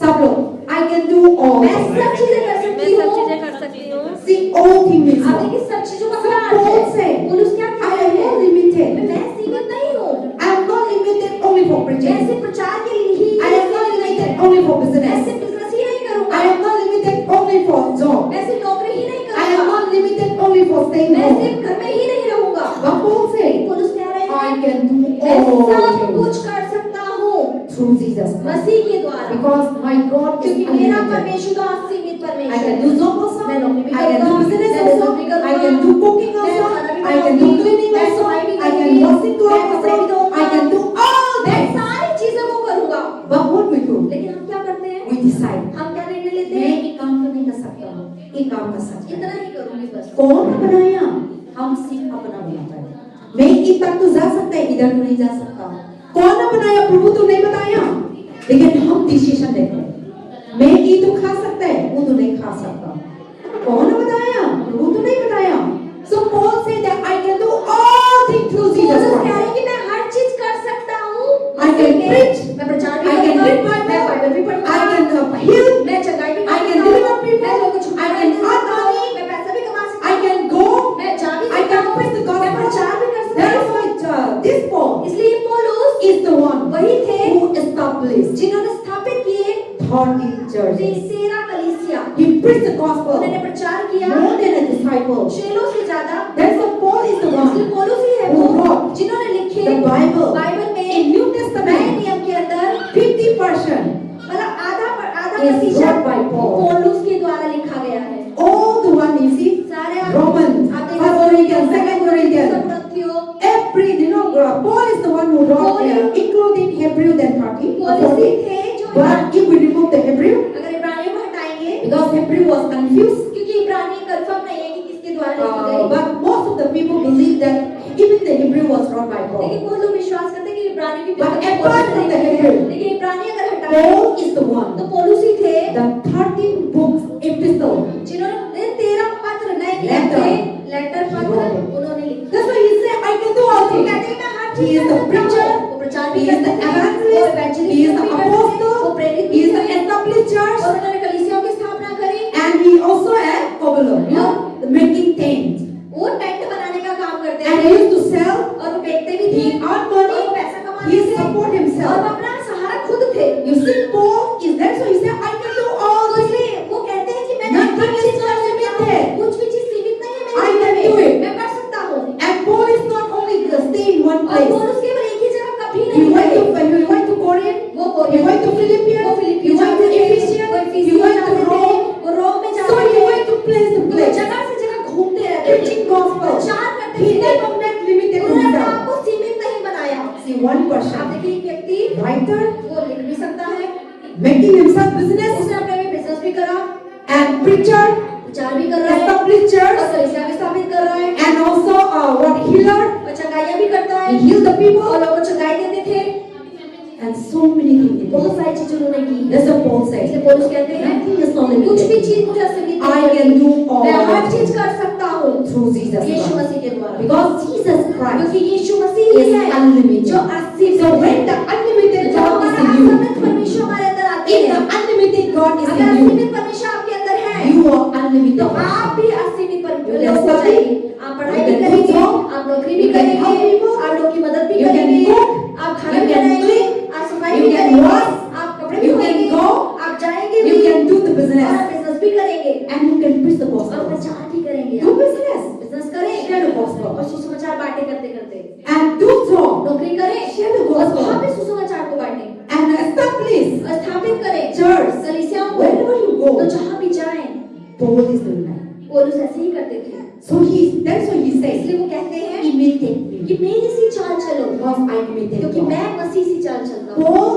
सब लोग, I can do all. मैं सब चीजें कर सकती हूँ See, all things means आप what? देखिए सब चीजों का So क्या अर्थ Paul है said, पौलुस क्या I कहता am है not limited. मैं सीमित नहीं हूँ I am not limited only for मैं preaching. सिर्फ प्रचार के लिए ही I am not limited only for मैं business. सिर्फ बिजनेस ही नहीं करूँगा I am not limited only for job. मैं सिर्फ नौकरी ही नहीं I am करूँगा not limited only for staying मैं home. सिर्फ घर में ही नहीं रहूँगा But Paul said, पौलुस कह रहे I हैं can do मैं all सब things कुछ कर सकता हूँ through Jesus Christ. मसीह के द्वारा Because my God is क्योंकि मेरा unlimited. परमेश्वर तो असीमित I परमेश्वर can है do job also. मैं नौकरी भी I can do करूँगा, business मैं also. बिजनेस भी करूँगा, I can do cooking मैं also. खाना भी I can do बनाऊंगी, cleaning मैं also. सफाई भी I can करूँगी, washing मैं clothes कपड़े भी also. धोऊंगा, I can do all मैं that. सारी चीजों को करूँगा But what we do? लेकिन हम क्या करते हैं We decide. हम क्या निर्णय लेते मैं हैं ये काम तो नहीं कर सकता हूँ, ये काम कर सकता इतना हूँ। ही करूँगी बस कौन बनाया? हम सिर्फ अपना बनाता है। मैं इधर तक तो जा सकता है, इधर तो नहीं जा सकता। कौन ने बनाया? प्रभु तो नहीं बताया। लेकिन हम डिसीजन लेते हैं। मैं ये तो खा सकता है, वो तो नहीं खा सकता। कौन ने बताया? प्रभु तो नहीं बताया। So Paul said that I can do all things through Jesus पौलुस कह रहे Christ. हैं कि मैं हर चीज कर सकता हूँ I can preach. मैं प्रचार भी I can करूँगा, read Bible. मैं बाइबल भी पढ़ूंगा, I can heal. मैं चंगाई भी I can करूँगा, deliver people. मैं लोगों को I छुटकारा can दे earn सकता हूँ, money. मैं पैसा भी कमा सकता I हूँ, can go. मैं जा भी I सकता can हूँ, gospel उन्होंने प्रचार किया more than a disciple. चेलों से ज्यादा। That's the Paul is the इसलिए one पौलुस ही है who वो wrote जिन्होंने लिखे the Bible. बाइबल में In New नए Testament, नियम के अंदर 50% मतलब आधा is प्रतिशत wrote by Paul. पौलुस के द्वारा लिखा गया है। All the one you see, सारे Romans, आप 1 Corinthians, 2 Corinthians, कुरिन्थियों every, Paul is the one who wrote there, including Hebrew then 30, पौलुस ही थे जो but if we remove the Hebrew, अगर इब्रानियों को हटाएंगे because Hebrew was confused, क्योंकि इब्रानी कंफर्म नहीं है कि किसके द्वारा लिखी गई। but most of the people believe that even the Hebrew was wrote by Paul. लेकिन बहुत लोग विश्वास करते हैं कि इब्रानी भी But पुस्तक apart from the Hebrew, लेकिन इब्रानी अगर हटाएं Paul is the one, तो पौलुस ही थे the 13 books, epistle. जिन्होंने 13 पत्र नए नियम Letter. के लेटर पत्र उन्होंने लिखे। That's why he said, I can do all वो things. कहते हैं मैं हर He चीज is कर the सकता preacher, हूँ। वो प्रचार भी he is the करते थे, वो evangelist, evangelist he is भी the करते थे, वो apostle, प्रेरित he भी is the थे, established church, और उन्होंने कलीसियाओं की स्थापना करी, and he also had cobbler, the making tent. वो टेंट बनाने का काम करते And थे, he used to sell, और वो बेचते भी थे, he earned और वो money, पैसा कमाते he थे, support और वो himself. अपना सहारा खुद थे। You see, Paul is there, so he said, I can do all तो this. इसलिए वो कहते हैं कि मैं Nothing हर is चीज कर limited. सकता हूँ, कुछ भी चीज सीमित नहीं है I मेरे can जीवन do में, it. मैं कर सकता हूँ। And Paul is not only stay in one और place. पौलुस केवल एक ही जगह कभी He नहीं went गए। to, he went to Corinth, वो he कोरिन्थ, went to वो Philippians, he Philippi went to जाते थे, Ephesians, वो he इफिसियों went जाते to थे, Rome. वो रोम में So जाते he थे, went to place to वो place, जगह से जगह घूमते रहते थे, preaching gospel. प्रचार करते He थे, never met limited उन्होंने अपने himself. आप को सीमित नहीं बनाया। See, one आप person, देखिए एक व्यक्ति writer, वो लिख भी सकता है, making himself business, उसने अपने में बिजनेस भी करा, and preacher, प्रचार भी कर रहा है, established और church, कलीसिया भी स्थापित कर रहा है, and also healer, और चंगाइयाँ भी करता he है, healed the और people, लोगों को चंगाई देते थे, and so many things. बहुत सारी चीजें उन्होंने की। That's what Paul says. इसलिए पौलुस कहते हैं Nothing is not कुछ भी limited. चीज मुझे सीमित I नहीं can do है, मैं हर all चीज कर सकता हूँ through Jesus यीशु Christ. मसीह के द्वारा, Because Jesus Christ क्योंकि यीशु मसीह ही is है unlimited. जो असीमित So है। when the unlimited जब God is हमारा in you, असीमित परमेश्वर हमारे अंदर आते if the हैं, unlimited God is अगर in you, असीमित परमेश्वर आपके अंदर है you are तो unlimited. आप भी असीमित You लोग can हो study, जाएंगे। आप पढ़ाई you भी can do करेंगे, job, आप नौकरी भी you can help करेंगे, people, आप लोगों की मदद भी you can करेंगे, cook, आप खाना you भी can बनाएंगे, clean, आप सफाई you भी can करेंगे, wash, आप कपड़े भी you can धोएंगे, go, आप जाएंगे you भी, can do the और business, आप बिजनेस भी करेंगे, and you can preach the और gospel. प्रचार भी करेंगे। Do business, बिजनेस करें, share the gospel, और सुसमाचार बांटे करते करते and do job, नौकरी करें, share the और gospel, वहाँ पे सुसमाचार को बांटें, and establish और स्थापित करें church कलीसियाओं को। wherever you तो go. जहाँ भी जाएं, Paul is doing that. पौलुस ऐसे ही करते थे। So that's what he says. इसलिए वो कहते हैं Imitate me, कि मेरी सी चाल चलो, because I imitate क्योंकि God. मैं मसीह सी चाल चलता हूँ। Paul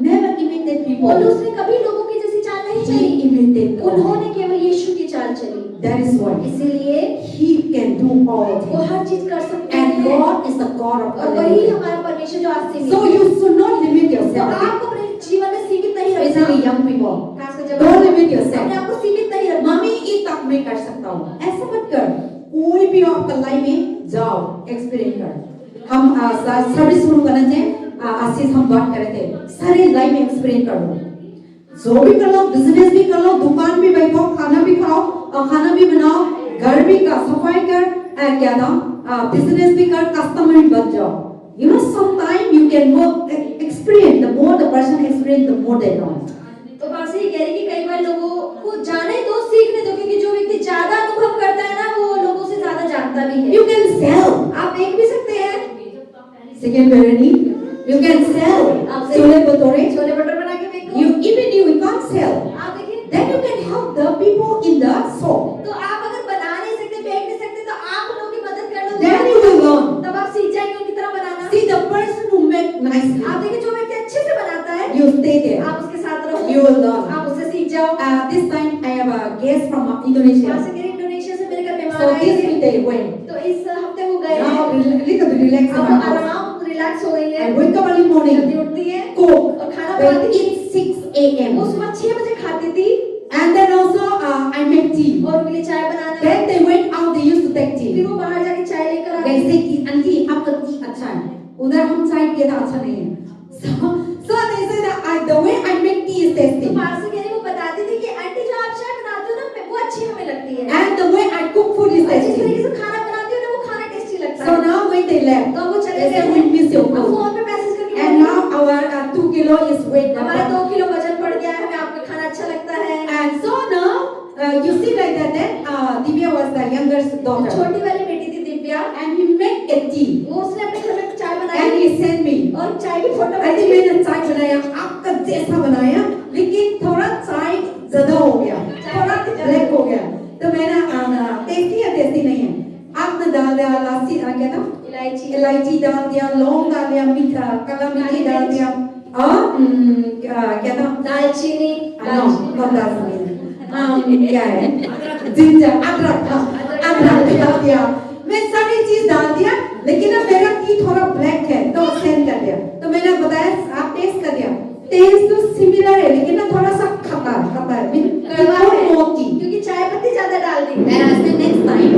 never imitated people. पौलुस ने कभी लोगों की जैसी चाल नहीं He चली, imitated God. उन्होंने केवल यीशु की चाल चली। That is why इसीलिए he can do all वो things. हर चीज कर सकते And हैं, God is the God of और वही all. हमारा परमेश्वर जो आसीमित So है। you should not limit तो yourself. आपको अपने जीवन में सीमित नहीं रखना, Especially young people. खासकर जब Don't limit अपने yourself. आप को सीमित नहीं रखना। मम्मी ये तक मैं कर सकता हूँ, ऐसा मत कर। कोई भी आपका लाइफ में जाओ, एक्सपीरियंस कर। हम सर्विस शुरू करना चाहें, आशीष हम बात कर रहे थे, सारे लाइफ में एक्सपीरियंस कर लो। जो भी कर लो, बिजनेस भी कर लो, दुकान भी बैठो, खाना भी खाओ, खाना भी बनाओ, घर भी का सफाई कर, क्या नाम, बिजनेस भी कर, कस्टमर भी बच जाओ। You know, sometimes you can work, experience. The more the person experience, the more they know. तो बात से ये कह रही कि कई बार लोगों को जाने दो, सीखने दो, क्योंकि जो व्यक्ति ज्यादा अनुभव करता है ना, वो लोगों से ज्यादा जानता भी है। You can sell. आप बेच भी सकते हैं, Second variety, you can sell. आप छोले भटूरे. छोले भटूरे बना के बेचो। You can't sell. आप देखिए, Then you can help the people in the shop. तो आप अगर बना नहीं सकते, बेच नहीं सकते, तो आप लोगों की मदद कर लो। Then you will learn. तब आप सीख जाएंगे उनकी तरह बनाना। See the person who make nicely. आप देखिए, जो व्यक्ति अच्छे से बनाता है, You stay there. आप उसके साथ रहो, You will learn. आप उससे सीख जाओ। This time I have a guest from वहाँ Indonesia. से मेरे इंडोनेशिया से मेरे घर मेहमान So आए this थे, week they went. तो इस हफ्ते वो गए Now हैं। little bit relaxed in अब my वो house. आराम रिलैक्स हो गई है, I wake up early जल्दी morning, उठती है cook, और खाना they बनाती थी। eat 6 a.m. वो सुबह 6 बजे खाती थी, And then also I make tea. और उनके लिए चाय बनाना। Then they went out, they used to take फिर tea. वो बाहर जाके चाय लेकर आती They थी। say कि आंटी आपका टी अच्छा है, उधर हम चाय पिए तो अच्छा नहीं है. So they say that the way I make tea is तो tasty. बाहर से कहने वो बताती थी कि आंटी जो आप चाय बनाती हो ना, वो अच्छी हमें लगती है, And the way I cook food is और जिस tasty. तरीके से खाना बनाती हो ना, वो खाना टेस्टी लगता So है। now when they left, तो वो चले they गए said we miss your अब food. फोन पे मैसेज करके And now our 2 kilo is weight हमारा number. 2 किलो वजन बढ़ गया है, हमें आपका खाना अच्छा लगता है। And so now you see like that, Divya was the youngest daughter. छोटी वाली बेटी थी Divya, And he made a tea. वो उसने अपने घर में चाय And बनाई he sent me. और चाय की फोटो अरे मैंने चाय बनाया, आपका जैसा बनाया, लेकिन थोड़ा चाय ज़्यादा हो गया, थोड़ा ब्लैक हो गया। तो मैंने टेस्टी नहीं है। आपने डाल दिया इलायची, क्या था? इलायची डाल दिया, लौंग डाल दिया, मीठा, काला मिर्ची डाल दिया, और क्या था? दालचीनी, not दालचीनी, क्या है? जिंजर, अदरक डाल दिया। मैं सारी चीज डाल दिया, लेकिन अब मेरा टी थोड़ा ब्लैक है, तो सेंड कर दिया। तो मैंने बताया, आप टेस्ट कर दिया। टेस्ट तो सिमिलर है, लेकिन ना थोड़ा सा खट्टा है, क्योंकि चाय पत्ती ज्यादा डाल दी। And I said next time,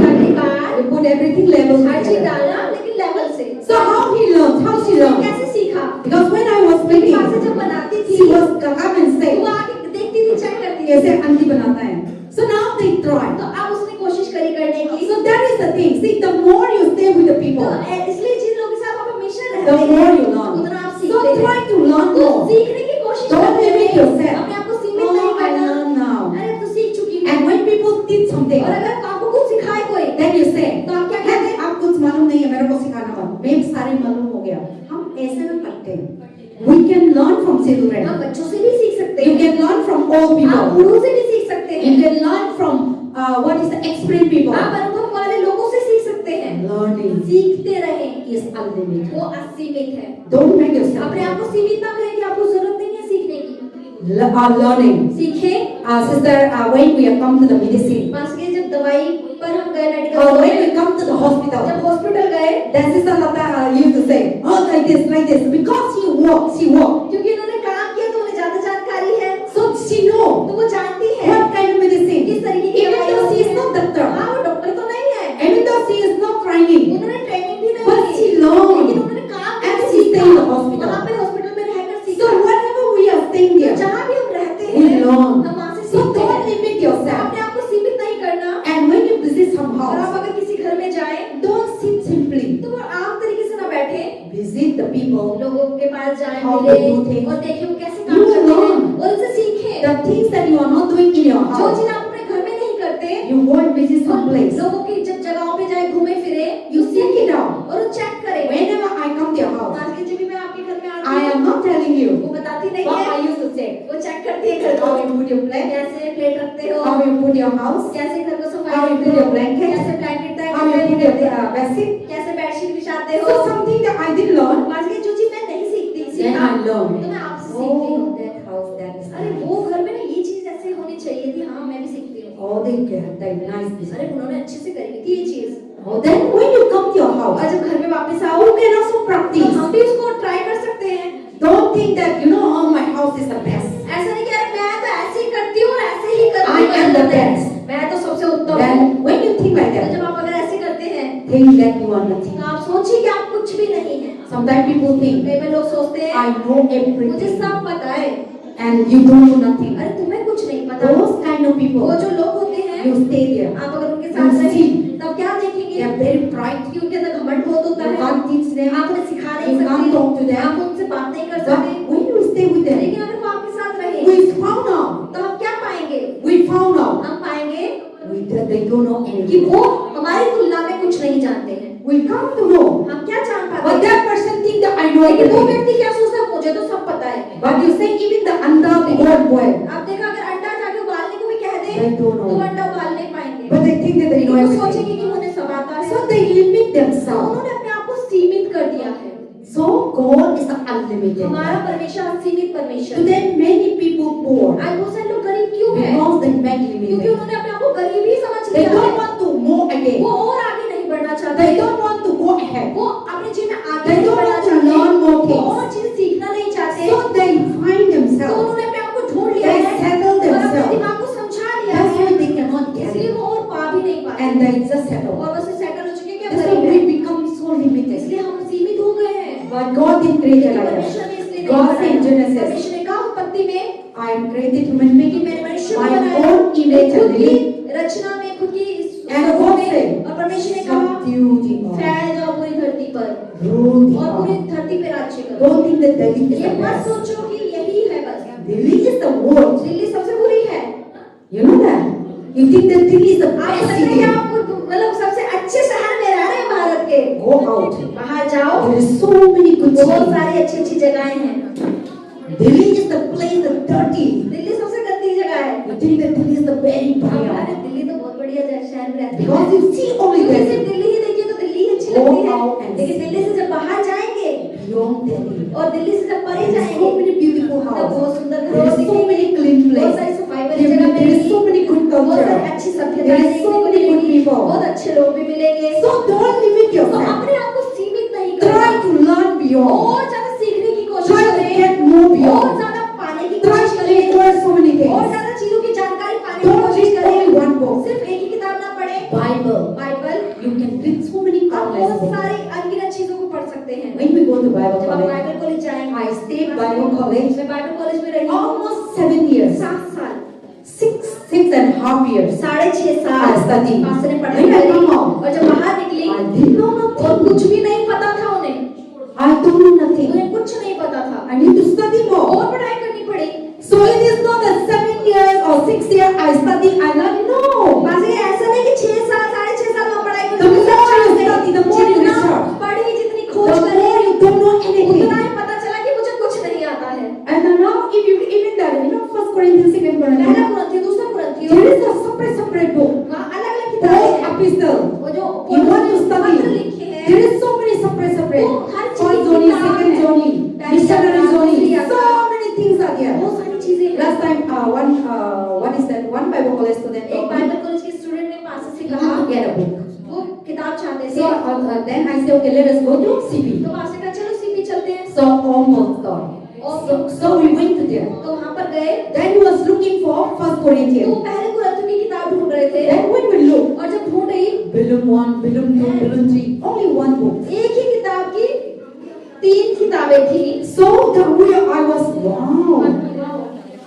अगली बार you put everything level. हर चीज डालना, लेकिन लेवल से। So how he learned? How she learned? कैसे सीखा? Because when I was मेरी making, माँ से जब बनाती थी, she was come and say, वो आके देखती थी, चेक करती थी, ऐसे आंटी बनाता है। So now they try. तो अब उसने कोशिश करी करने की। So that is the thing. See, the more you stay with the people, तो इसलिए जिन लोगों के साथ आप हमेशा the रहते more हैं, you learn. उतना आप So सीखते हैं। try to learn तो more. सीखने की कोशिश Don't करते limit हैं, yourself. अपने आप को सीमित Oh, नहीं I करना। learn now. अरे अब तो सीख चुकी हूँ। And when people teach something, और अगर आपको कुछ सिखाए कोई, then you say, तो आप क्या कहते हैं? आप कुछ मालूम नहीं है, मेरे को सिखाना मत। मैं सारे मालूम हो गया। हम ऐसे में करते हैं। We can learn from children. आप बच्चों से भी सीख सकते You हैं, can learn from old आप people. बूढ़ों से भी सीख सकते You हैं, can learn from what is the experienced people. आप अनुभव वाले लोगों से सीख सकते हैं। Learning सीखते रहें, is unlimited. वो असीमित है। Don't make yourself. अपने आप को सीमित ना करें कि आपको जरूरत नहीं है सीखने की। Learning. सीखें। Sister, when we have come to the medicine, पास के जब दवाई पर हम गए medical, when we come to the hospital, जब हॉस्पिटल गए, then Sister Lata used to say, oh, like this, because she walked. क्योंकि उन्होंने काम किया तो उन्हें ज्यादा जानकारी है, So she know तो वो जानती है what kind of medicine. किस तरीके की Even दवाई though होती she is है। not doctor, हाँ, वो डॉक्टर तो नहीं है, even though she is not training, उन्होंने ट्रेनिंग भी नहीं but की, she learned लेकिन उन्होंने काम and करके she सीखा। stay in the hospital. वहाँ पे हॉस्पिटल में रहकर सीखा। So whenever we are staying तो there, जहाँ भी हम रहते we हैं, learn. हम वहाँ से So सीखते don't हैं। limit yourself. अपने आप को सीमित नहीं करना। And when you visit some और आप house, अगर किसी घर में जाएं, don't sit simply. तो वो आम तरीके से ना बैठे, Visit the people. लोगों के पास जाएं, How मिले they do things. और देखें वो कैसे You काम करते हैं learn. और उनसे सीखें। The things that you are not doing in your जो house, चीज आप अपने घर में नहीं करते, you go and visit some place. लोगों की जब जगहों पे जाए, घूमे फिरे, You check it out. और वो चेक करें। Whenever I come to your house, आज के जब भी मैं आपके घर में I आती हूँ, am not telling you वो बताती नहीं what I है, used to check. वो चेक करती है घर को, How you put your plate, कैसे प्लेट रखते हो, how you put your house, कैसे घर को How सफाई you रखते put हो, your blanket, कैसे ब्लैंकेट तय how you put करते your हो, bedsheet. कैसे बेडशीट बिछाते हो। So something that I didn't learn, आज के जो चीज मैं नहीं सीखती, then सीखा, I learned. तो मैं आपसे सीखती Oh, हूँ। that house, that is अरे nice. वो घर में ना ये चीज ऐसे होनी चाहिए थी, हाँ मैं भी सीखती हूँ। Oh, they get that nice अरे design. उन्होंने अच्छे से करी थी ये चीज। Oh, then when you come to your house, और जब घर में वापस आओ, you can also तो practice. हम भी उसको ट्राई कर सकते हैं। Don't think that oh, my house is the best. ऐसा नहीं कि अरे मैं तो ऐसे ही करती हूँ और ऐसे ही करती I am the best. मैं तो सबसे उत्तम हूँ। Then when you think like तो that, जब आप अगर ऐसे करते हैं, think that you are nothing. तो आप सोचिए कि आप कुछ भी नहीं है। Sometimes people think, कई बार लोग सोचते हैं I know मुझे everything, सब पता है, and you don't know nothing. अरे तुम्हें कुछ नहीं पता। Those kind of people, वो जो लोग होते हैं, you stay there. आप अगर उनके साथ You रहें, see. तब क्या They देखेंगे are very bright. कि उनके अंदर घमंड बहुत होता You है। can't teach them. आप उन्हें सिखा नहीं You can't talk to सकते, them. आप उनसे बात नहीं कर But सकते। when you stay with them, लेकिन अगर वो आपके साथ रहे, we found out. तो हम क्या पाएंगे? We found out. हम पाएंगे They don't know कि anything. वो हमारी तुलना में कुछ नहीं जानते हैं। We come to know. हम क्या जान पाते But हैं? that person think that I know लेकिन वो everything. व्यक्ति क्या सोचता है, मुझे तो सब पता है। But you say even the anda won't boil. आप देखा अगर अंडा जाके उबालने को भी कह दे, They don't know. तो वो अंडा उबाल नहीं पाएंगे। But they think that they know वो everything. सोचेंगे कि उन्हें सब आता है। So they limit तो themselves. उन्होंने अपने आप को सीमित कर दिया है। So God is unlimited. हमारा परमेश्वर असीमित परमेश्वर है। Today many people poor आज बहुत सारे लोग गरीब क्यों हैं? because they make क्योंकि limited. उन्होंने अपने आप को गरीब ही समझ They लिया don't है। want to move again. वो और आगे नहीं बढ़ना चाहते। They don't want to go ahead. वो अपने जीवन में आगे They नहीं don't बढ़ना want to चाहते। learn more वो things. और चीज सीखना नहीं चाहते। So they find तो themselves. उन्होंने अपने आप को ढूंढ लिया They है settle और अपने themselves. दिमाग को समझा लिया That's है, why they cannot get इसलिए it. वो और पा भी नहीं पाते And they just settle. और बस सेटल हो चुके कि अब That's why गरीब we हैं। become so limited. इसलिए हम सीमित हो गए हैं। But God didn't create it like परमेश्वर that. ने इसलिए नहीं God said in बनाया। Genesis, परमेश्वर ने कहा उत्पत्ति में I am created human कि being मैंने मनुष्य को by बनाया own image खुद and की image. रचना में, खुद की And स्वरूप God में। said, और परमेश्वर ने कहा subdue the earth, फैल जाओ पूरी धरती पर rule the और पूरी earth. धरती पे राज्य करो। Don't think that Delhi is ये the मत best. सोचो कि यही है बस। Delhi is the worst. Delhi सबसे बुरी है। You know that? You think that Delhi is the आपको best लगता है कि city? आप मतलब सबसे अच्छे शहर में रह रहे हैं भारत के? Go out. बाहर जाओ, There is so many good बहुत cities. सारी अच्छी अच्छी जगहें हैं। Delhi is the place that's dirty. Delhi सबसे गंदी जगह है। You think that Delhi is the very अरे bad. दिल्ली तो बहुत बढ़िया शहर में रहते Because हैं। you see only क्योंकि this. सिर्फ दिल्ली ही देखिए तो दिल्ली ही अच्छी Go लगती है, out and लेकिन दिल्ली से जब बाहर जाएंगे Beyond Delhi. और दिल्ली से जब परे There is जाएंगे so many beautiful तब houses. बहुत सुंदर There घर is so दिखेंगे, many clean बहुत places. सारी सफाई वाली जगह There is मिलेगी, so many good बहुत सारी culture. अच्छी There सभ्यताएं is देखने so को many good मिलेंगी, people. बहुत अच्छे लोग भी मिलेंगे। So don't limit तो yourself. अपने आप को सीमित नहीं करें, Try to learn beyond. और ज्यादा सीखने की कोशिश Try to करें, get more और beyond. ज्यादा पाने की Try कोशिश to करें, acquire so many और things. ज्यादा चीजों की जानकारी पाने की Don't कोशिश read करें। only one book. सिर्फ एक ही किताब ना पढ़े, Bible. Bible, You can read so many आप countless बहुत books. सारी अनगिनत चीजों को पढ़ सकते हैं। When we go to Bible जब आप college, बाइबल कॉलेज जाएंगे, I stayed Bible college मैं बाइबल कॉलेज में रही हूँ almost 7 years. 7 साल, 6.5 years. 6.5 I साल studied. पास ने पढ़ाई When I करी, come out, और जब बाहर निकली I didn't know और nothing. कुछ भी नहीं पता था उन्हें, I don't know nothing. उन्हें कुछ नहीं पता था, I need to study more. और पढ़ाई करनी पड़ी। So it is not that 7 years or 6 years I study, I learn. No. बस ये ऐसा नहीं कि 6 साल 6.5 साल में पढ़ाई The more you study, the more you research. पढ़ी, जितनी The खोज more करी, you don't know anything. उतना ही पता चला कि मुझे कुछ नहीं आता है। And now if you even that, First Corinthians, Second पहला Corinthians, कुरिन्थियों, दूसरा कुरिन्थियों, there is a separate book. वहाँ अलग-अलग किताबें Paul's हैं। epistle. वो जो You want to पत्र study? लिखे हैं, There is so many separate. तो हर चीज़ First की zoning, किताब second है। zoning, पहली missionary यात्रा, zoning. दूसरी यात्रा, So many things are there. बहुत सारी चीजें हैं। Last time, what is that? One Bible college student एक told me, बाइबल कॉलेज के स्टूडेंट ने पास से you कहा, have to get a book. वो किताब चाहते So थे, then I said, okay, let us go to CP. तो पास ने कहा चलो सीपी चलते हैं। So almost gone. So we went to there. तो वहाँ पर गए, Then he was looking for First तो Corinthians. वो पहले कुरिन्थियों की किताब ढूंढ रहे थे, Then when we look, और जब ढूंढ रही, Volume 1, Volume 2, Volume 3, only one book. एक ही किताब की 3 किताबें थी। So the way I was, wow.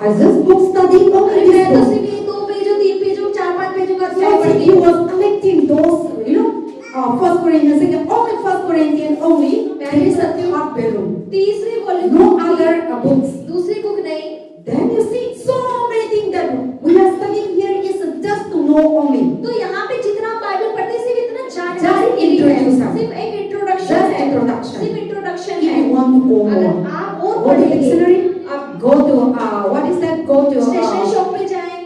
I just book studying only मैं this तो book. सिर्फ 2 पेजों, 3 पेजों, 4-5 पेजों का अध्याय So पढ़ती he हूँ। was collecting those, First Corinthians, second, only First Corinthians only. There is a third volume. तीसरी वॉल्यूम, No other books. दूसरी बुक नहीं। Then you see so many things that we are studying here is just to know only. तो यहाँ पे जितना Bible पढ़ते हैं, सिर्फ इतना Just जानकारी के लिए है, introduction. सिर्फ एक इंट्रोडक्शन Just है, introduction. सिर्फ इंट्रोडक्शन If है। you want to go अगर more, आप और go to पढ़ेंगे, dictionary, आप go to what is that? Go to stationery shop पे जाएं,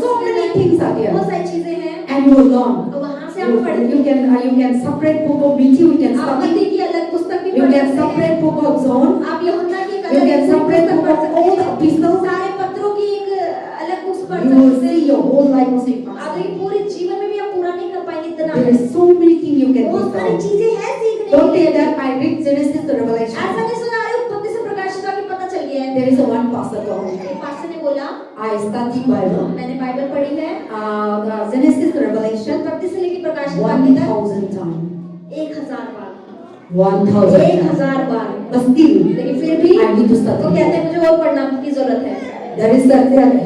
so many things are there, बहुत सारी चीजें हैं, and you will learn. तो वहाँ से आप पढ़ेंगे। You can separate book of Matthew, you can आप study. मत्ती की अलग पुस्तक भी You पढ़ can सकते हैं, separate book of John. आप यूहन्ना की एक You अलग can separate पुस्तक book पढ़ of सकते all हैं, epistles. सारे पत्रों की एक अलग बुक्स पढ़ You will सकते see हैं। your whole life was in आप देखिए पूरे जीवन में भी आप पूरा नहीं कर पाएंगे, इतना There है। is so many things you can बहुत सारी do. चीजें हैं सीखने Don't के say लिए। that I read Genesis to Revelation. ऐसा नहीं सुना रहे उत्पत्ति से प्रकाशित का कि पता चल गया है। There is a one pastor told me. एक पास्टर ने बोला, I study Bible. मैंने बाइबल पढ़ी है, The Genesis to Revelation उत्पत्ति से लेकर प्रकाशित तक 1,000 times. 1000 bar, 1,000 times. 1000 bar. But still, लेकिन फिर भी I need to वो study. कहते हैं मुझे और पढ़ना की जरूरत है। There is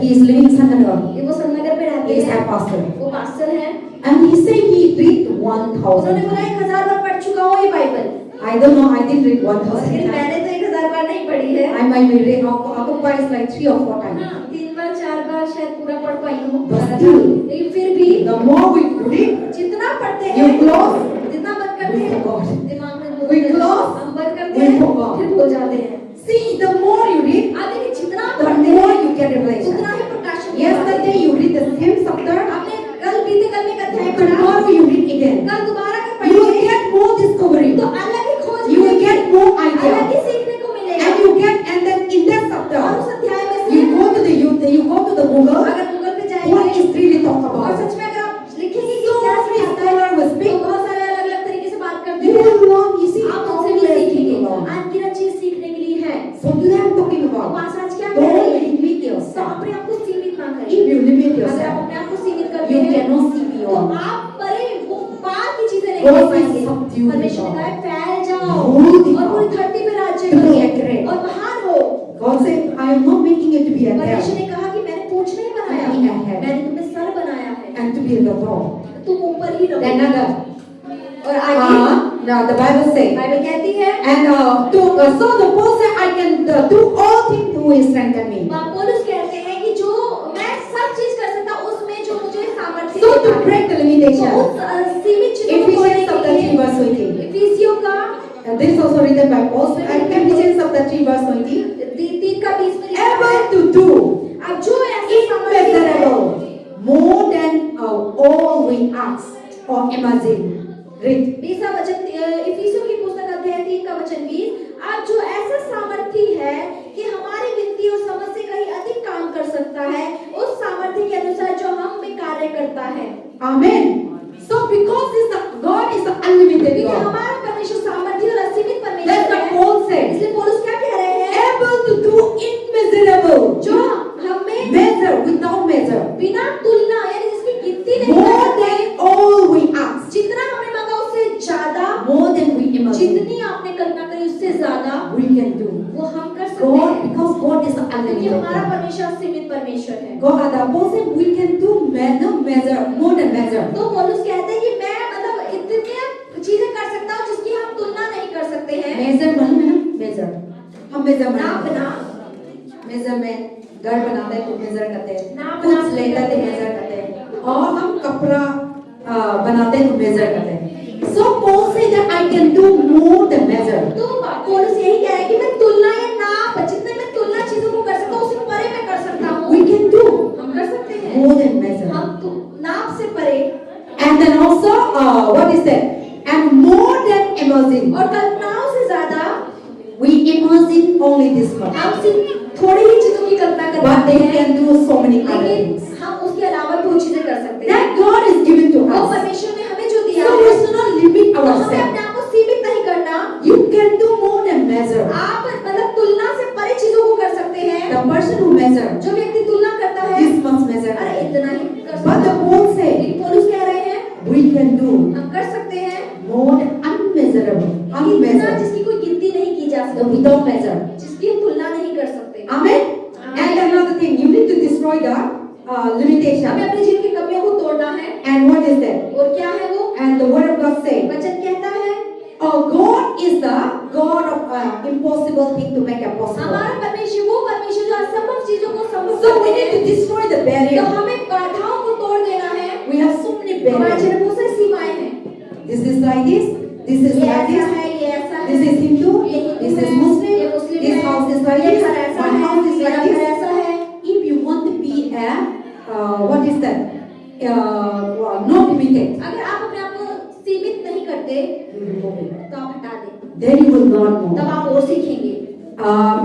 he is living in Sanagaon. ये वो सन्नगर में रहते He is हैं, a pastor. वो पास्टर हैं। And he said he read उन्होंने 1,000 बोला times. 1000 बार पढ़ चुका हूँ ये Bible, I don't know, I didn't read 1,000 लेकिन times. मैंने तो 1000 बार नहीं पढ़ी है। I might be read occupies like 3 or 4 times. हाँ, 3 बार 4 बार शायद पूरा पढ़ पाई हूँ, But still, लेकिन फिर भी the more we read, जितना पढ़ते you हैं, close, जितना बंद करते we हैं, forgot. दिमाग में We close, हम बंद करते we हैं, forgot. फिर भूल जाते हैं। See, the more you read, आप देखिए जितना the पढ़ते more हैं, you get revelation. उतना ही प्रकाशन। Yesterday you read the same chapter, आपने कल बीते कल में एक अध्याय पढ़ा, tomorrow you read again. कल दोबारा कर You will पढ़िए, get more discovery. तो अलग ही खोज You will मिलेगी, get more अलग idea. ही सीखने को मिलेगा। And you get, and then in that और chapter, उस अध्याय में you से go to the you go to the Google. अगर गूगल पे What जाएंगे is really talk और about? सच में अगर आप लिखेंगे कि So क्या many सिखाता है, scholars will तो speak. बहुत सारे अलग-अलग तरीके से बात करते You हैं। will learn. You see, आप how उनसे भी many सीखेंगे, people learn. अनगिनत चीज सीखने के लिए है। So today I'm talking तो about. पास आज क्या कह रहे Don't हैं? limit तो yourself. अपने आप को सीमित ना If करें। you limit अगर आप yourself, अपने आप को सीमित करते you हैं, cannot see तो beyond. आप परे वो पार की चीजें नहीं God कर is पाएंगे। subdued परमेश्वर ने God. कहा है, फैल जाओ Rule the और पूरी earth. धरती पे राज्य To be करो accurate. और महान हो। God said, I am not making it to be a परमेश्वर head ने कहा कि मैंने पूंछ नहीं बनाया, To be a head. मैंने तुम्हें सर बनाया है, and to be the top. तुम ऊपर ही रहो। Then और आगे now the Bible says, Bible कहती है, and so the Paul said, I can do all things who is strengthen me. पौलुस कहते हैं कि जो मैं सब चीज कर सकता हूँ उसमें जो मुझे limitation. सीमित चीजों को तोड़ने Ephesians के chapter 3 लिए verse 20. इफिसियों का This is also written by Paul. And Ephesians chapter 3 verse 20. 3:20 में लिखा है, Able to do अब जो ऐसे सामर्थ्य है, immeasurable, more than all we ask or imagine. Read. 20 वचन इफिसियों की पुस्तक अध्याय 3 का वचन 20, आप जो ऐसा सामर्थ्य है कि हमारी विनती और समझ से कहीं अधिक काम कर सकता है, उस सामर्थ्य के अनुसार जो हम में कार्य करता है। Amen. So because God is the unlimited क्योंकि God. हमारा परमेश्वर सामर्थ्य और असीमित That's परमेश्वर what है, Paul said. इसलिए पौलुस क्या कह रहे हैं, Able to do immeasurable. जो हमें Measure without measure. बिना तुलना यानी जिसकी गिनती नहीं कर More सकते, than all we ask. जितना हमने मांगा उससे ज्यादा, More than we imagine. जितनी आपने कल्पना करी उससे ज्यादा We can do. वो हम कर सकते God, हैं, because God is the क्योंकि unlimited हमारा God. परमेश्वर असीमित परमेश्वर है। God, the Paul said we can do measure, more than measure. तो पौलुस कहते हैं कि मैं मतलब इतनी चीजें कर सकता हूँ जिसकी हम तुलना नहीं कर सकते हैं। Measure मालूम है ना? Measure. हम measure नापना, मेजर में घर बनाते हैं तो मेजर करते हैं, नाप कुछ नाप लेते हैं तो मेजर करते हैं, और हम कपड़ा बनाते हैं तो मेजर करते हैं। So Paul said that I can do more than measure. तो पौलुस यही कह रहा है कि मैं तुलना या नाप, जितने मैं तुलना चीजों को कर सकता हूँ उससे परे मैं कर सकता हूँ। We can do हम कर सकते हैं more than measure. हम तो नाप से परे And then also what is that? And more than imagine. और कल्पनाओं से ज्यादा We imagine only this much. हम सिर्फ थोड़ी ही चीजों की कल्पना कर But पाते they हैं, can do so many other लेकिन things. हम उसके अलावा बहुत चीजें कर सकते हैं। That God is given to वो us. परमेश्वर ने हमें जो दिया So है, we should not limit तो हमें ourselves. अपने आप को सीमित नहीं करना। You can do more than measure. आप मतलब तुलना से परे चीजों को कर सकते हैं। The person who measure जो व्यक्ति तुलना करता है, this much measure. अरे इतना ही कर सकता But the है। Paul said लेकिन पौलुस कह रहे हैं we can do हम कर सकते हैं more than unmeasurable, इतना unmeasured, जिसकी कोई गिनती नहीं की जा the सकती, without measure. जिसकी हम तुलना नहीं कर सकते। Amen. And another thing, you need to destroy the हमें limitation. अपने जीवन की कमियों को तोड़ना है। And what is that? और क्या है वो? And the Word of God says, वचन कहता है God is the God of impossible thing to make it possible. हमारा परमेश्वर वो परमेश्वर जो असंभव चीजों को संभव So करते we need to हैं। destroy the तो barrier. हमें बाधाओं को तोड़ देना है। We have so many हमारे barriers. जीवन में बहुत सारी सीमाएं हैं। This is like this. This is ये like ऐसा this. है, ये ऐसा है, This is Hindu. ये हिंदू This है, is Muslim. ये मुस्लिम This है, house is like ये this. घर ऐसा My है, house is मेरा like घर this. ऐसा है। If you want to be a what is that? Not limited. अगर आप अपने आप को सीमित नहीं करते You will go big. तो आप हटा दें, Then you will learn तब more. आप और सीखेंगे।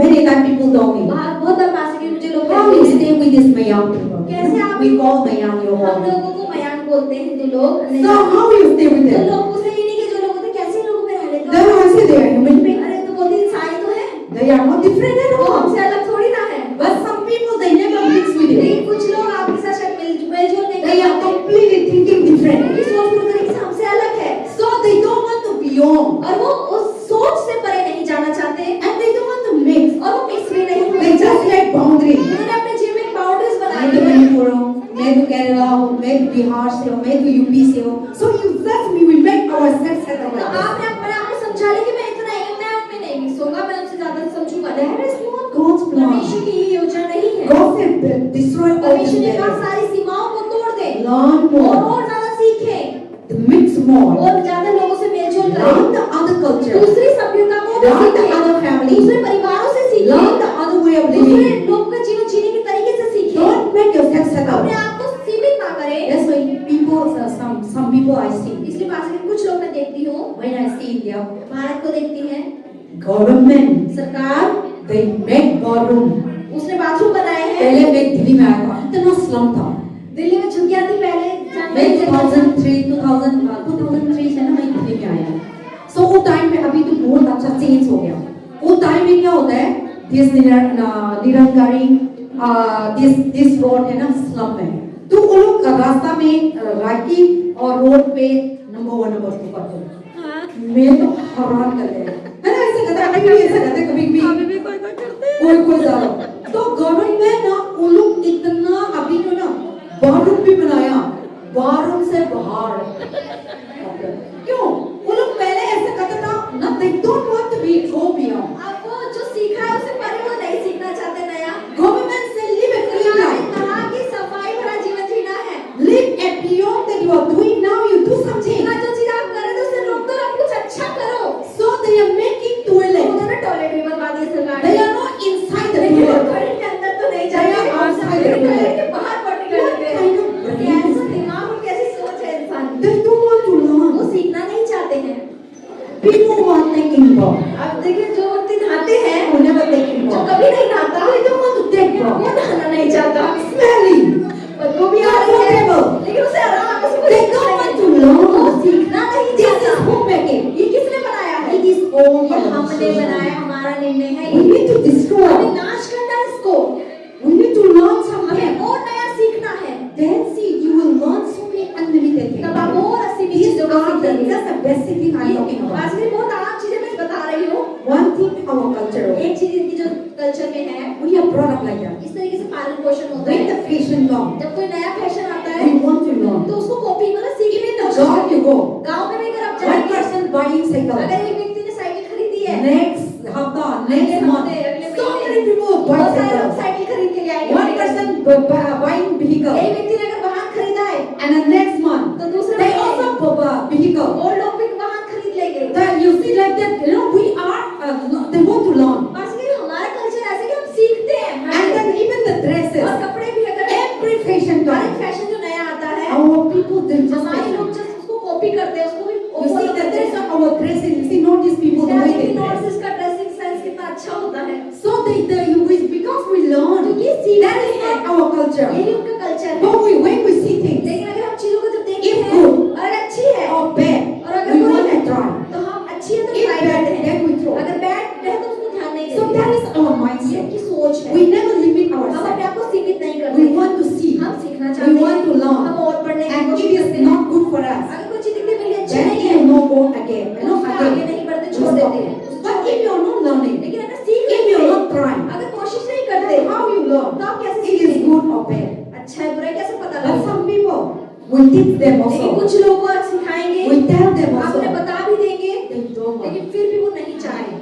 Many times people tell me, बाहर बहुत बार पास के मुझे लोग how कहते you हैं, stay with this Mayang people? कैसे आप We call Mayang your हम home. लोगों को मयान बोलते हैं हिंदू लोग। So how you stay with तो them? लोग मुझसे ये नहीं कि जो लोग होते हैं, कैसे लोगों में रह लेते Then हो? I say they are human beings. अरे तो बोलते हैं, इंसान तो है, They are not different at वो all. हमसे अलग थोड़ी ना है। But some people they never mix with you. लेकिन कुछ लोग आपके साथ शायद मेलजोल नहीं They are कर पाते। completely thinking different. उनकी सोच पूरी तरीके से हमसे अलग है So they don't want to be beyond. और वो उस सोच से परे नहीं जाना चाहते And they don't want to mix. और वो मिक्स भी नहीं होना They just चाहते। like boundary. उन्होंने अपने जीवन में बाउंड्रीज बनाई मैं तो है। मणिपुर हूँ, मैं तो केरला हूँ, मैं तो बिहार से हूँ, मैं तो यूपी से हूँ. So you just we make ourselves set up तो like this. आपने अपने आप को समझा लिया कि मैं इतना ही मैं उनमें नहीं मिक्स होगा, मैं उनसे ज्यादा समझूंगा। That is not God's परमेश्वर plan. की ये योजना नहीं है। God said destroy all परमेश्वर the ने कहा barriers. सारी सीमाओं को तोड़ दे Learn more. और ज्यादा सीखें Mix more. और ज्यादा लोगों से मेलजोल Learn करें, the other culture. दूसरी सभ्यता को भी Learn the सीखें, other family. दूसरे परिवारों से सीखें, Learn the other way of दूसरे living. लोगों का जीवन जीने के तरीके से सीखें। Don't make yourself set अपने up. आप को सीमित ना करें। That's why people, some people I see. इसलिए पास में कुछ लोग मैं देखती हूँ, When I see India, Bharat को देखती हैं, government, सरकार they make bathroom. उसने बाथरूम बनाए हैं। पहले मैं दिल्ली में आया था, इतना स्लम था. दिल्ली में झुग्गियां थी पहले, मैं 2003 से ना मैं दिल्ली में आया. So वो टाइम में अभी तो बहुत अच्छा चेंज हो गया. वो टाइम में क्या होता है? This निरंकारी this road है ना स्लम में. तो वो लोग रास्ता में राखी और रोड पे नंबर 1 नंबर 2 करते हैं. मैं तो हैरान कर गया. है ना ऐसे करते हैं, अभी भी ऐसा करते हैं, कभी भी कोई ज्यादा. तो गवर्नमेंट ना वो लोग इतना अभी तो ना बाथरूम भी बनाया, बाथरूम से बाहर. क्यों? वो लोग पहले ऐसे करते था ना, they don't want to be go beyond. अब वो जो सीखा है उससे परे वो नहीं सीखना चाहते नया। Government से live a clean सरकार ने life. कहा कि सफाई भरा जीवन जीना है। Live a beyond that you are doing now. People who are taking bath, अब देखिए जो व्यक्ति नहाते हैं, who never taking जो bath, कभी नहीं नहाता, they don't want to take वो bath. नहाना नहीं चाहता, Smelly. बदबू भी आ रही है, लेकिन उसे आराम से They don't want to learn. वो सीखना नहीं This is चाहता। homemaking. ये किसने बनाया है? It is all ये our हमने decision. बनाया, हमारा निर्णय है। We need to हमें destroy. नाश करना है इसको, We need to learn हमें something. और नया सीखना है। Then see, you will learn so many unlimited things. तब आप और असीमित These चीजों को are the, सीखेंगे। that's the basic thing I'm talking about. आज भी बहुत आम चीजें मैं बता रही हूँ। One thing our culture, एक चीज इनकी जो कल्चर में है, we are brought up like that. इस तरीके से पालन पोषण होता When है। the fashion comes, जब कोई नया फैशन आता है, we want to learn. तो उसको कॉपी मतलब सीखने की कोशिश Job करते you हैं। go. गांव में भी अगर आप One जाएंगे, person buying cycle. अगर एक व्यक्ति ने साइकिल खरीदी है, Next hafta, next month, so many people buy बहुत सारे लोग cycles. साइकिल खरीद के ले आएंगे। One person buying vehicle, एक व्यक्ति ने अगर वाहन खरीदा है, and the next month तो दूसरे they महीने also buy vehicle. और लोग भी वाहन खरीद लेंगे। That you see like that, you know, we are they want to learn, बस ये हमारा कल्चर ऐसे कि हम सीखते हैं। and then even the और dresses, कपड़े भी अगर every fashion हर एक comes, फैशन जो नया आता है, our people they just हमारे take लोग it. जस्ट उसको कॉपी करते हैं, उसको भी You see that there is our dressing. You see, not these people the way they dress. इसका ड्रेसिंग सेंस कितना अच्छा होता है। So because we learn, तो ये सीखते that is हैं, not our culture. यही उनका कल्चर है। But when we see things लेकिन अगर हम चीजों को जब देखते If हैं good अगर अच्छी है or bad, और अगर we बुरी want है to try. तो हम अच्छी है तो If ट्राई bad, करते हैं, then we throw. अगर बैड है तो उसको ध्यान नहीं So देते। that is our ये mindset. उनकी सोच है। We never limit हम अपने ourselves. आप को सीमित नहीं करते। We want to see. हम सीखना We चाहते want to हैं, learn. हम और पढ़ने की And कोशिश it करते is हैं। not good for us. अगर कोई चीज दिखने में लिए अच्छी Then नहीं you है no go again. तो No उसको आगे again. नहीं बढ़ते, You छोड़ stop देते it. हैं। But if you are not learning, लेकिन अगर सीख if लेते you are हैं, not trying, अगर कोशिश नहीं करते then how you learn? तो आप कैसे It is सीखेंगे? good or bad. अच्छा है बुरा है कैसे पता But लगेगा? some people, we teach them लेकिन also. कुछ लोगों को आप सिखाएंगे, We tell them आप also. उन्हें बता भी देंगे, They don't want. लेकिन फिर भी वो नहीं चाहे।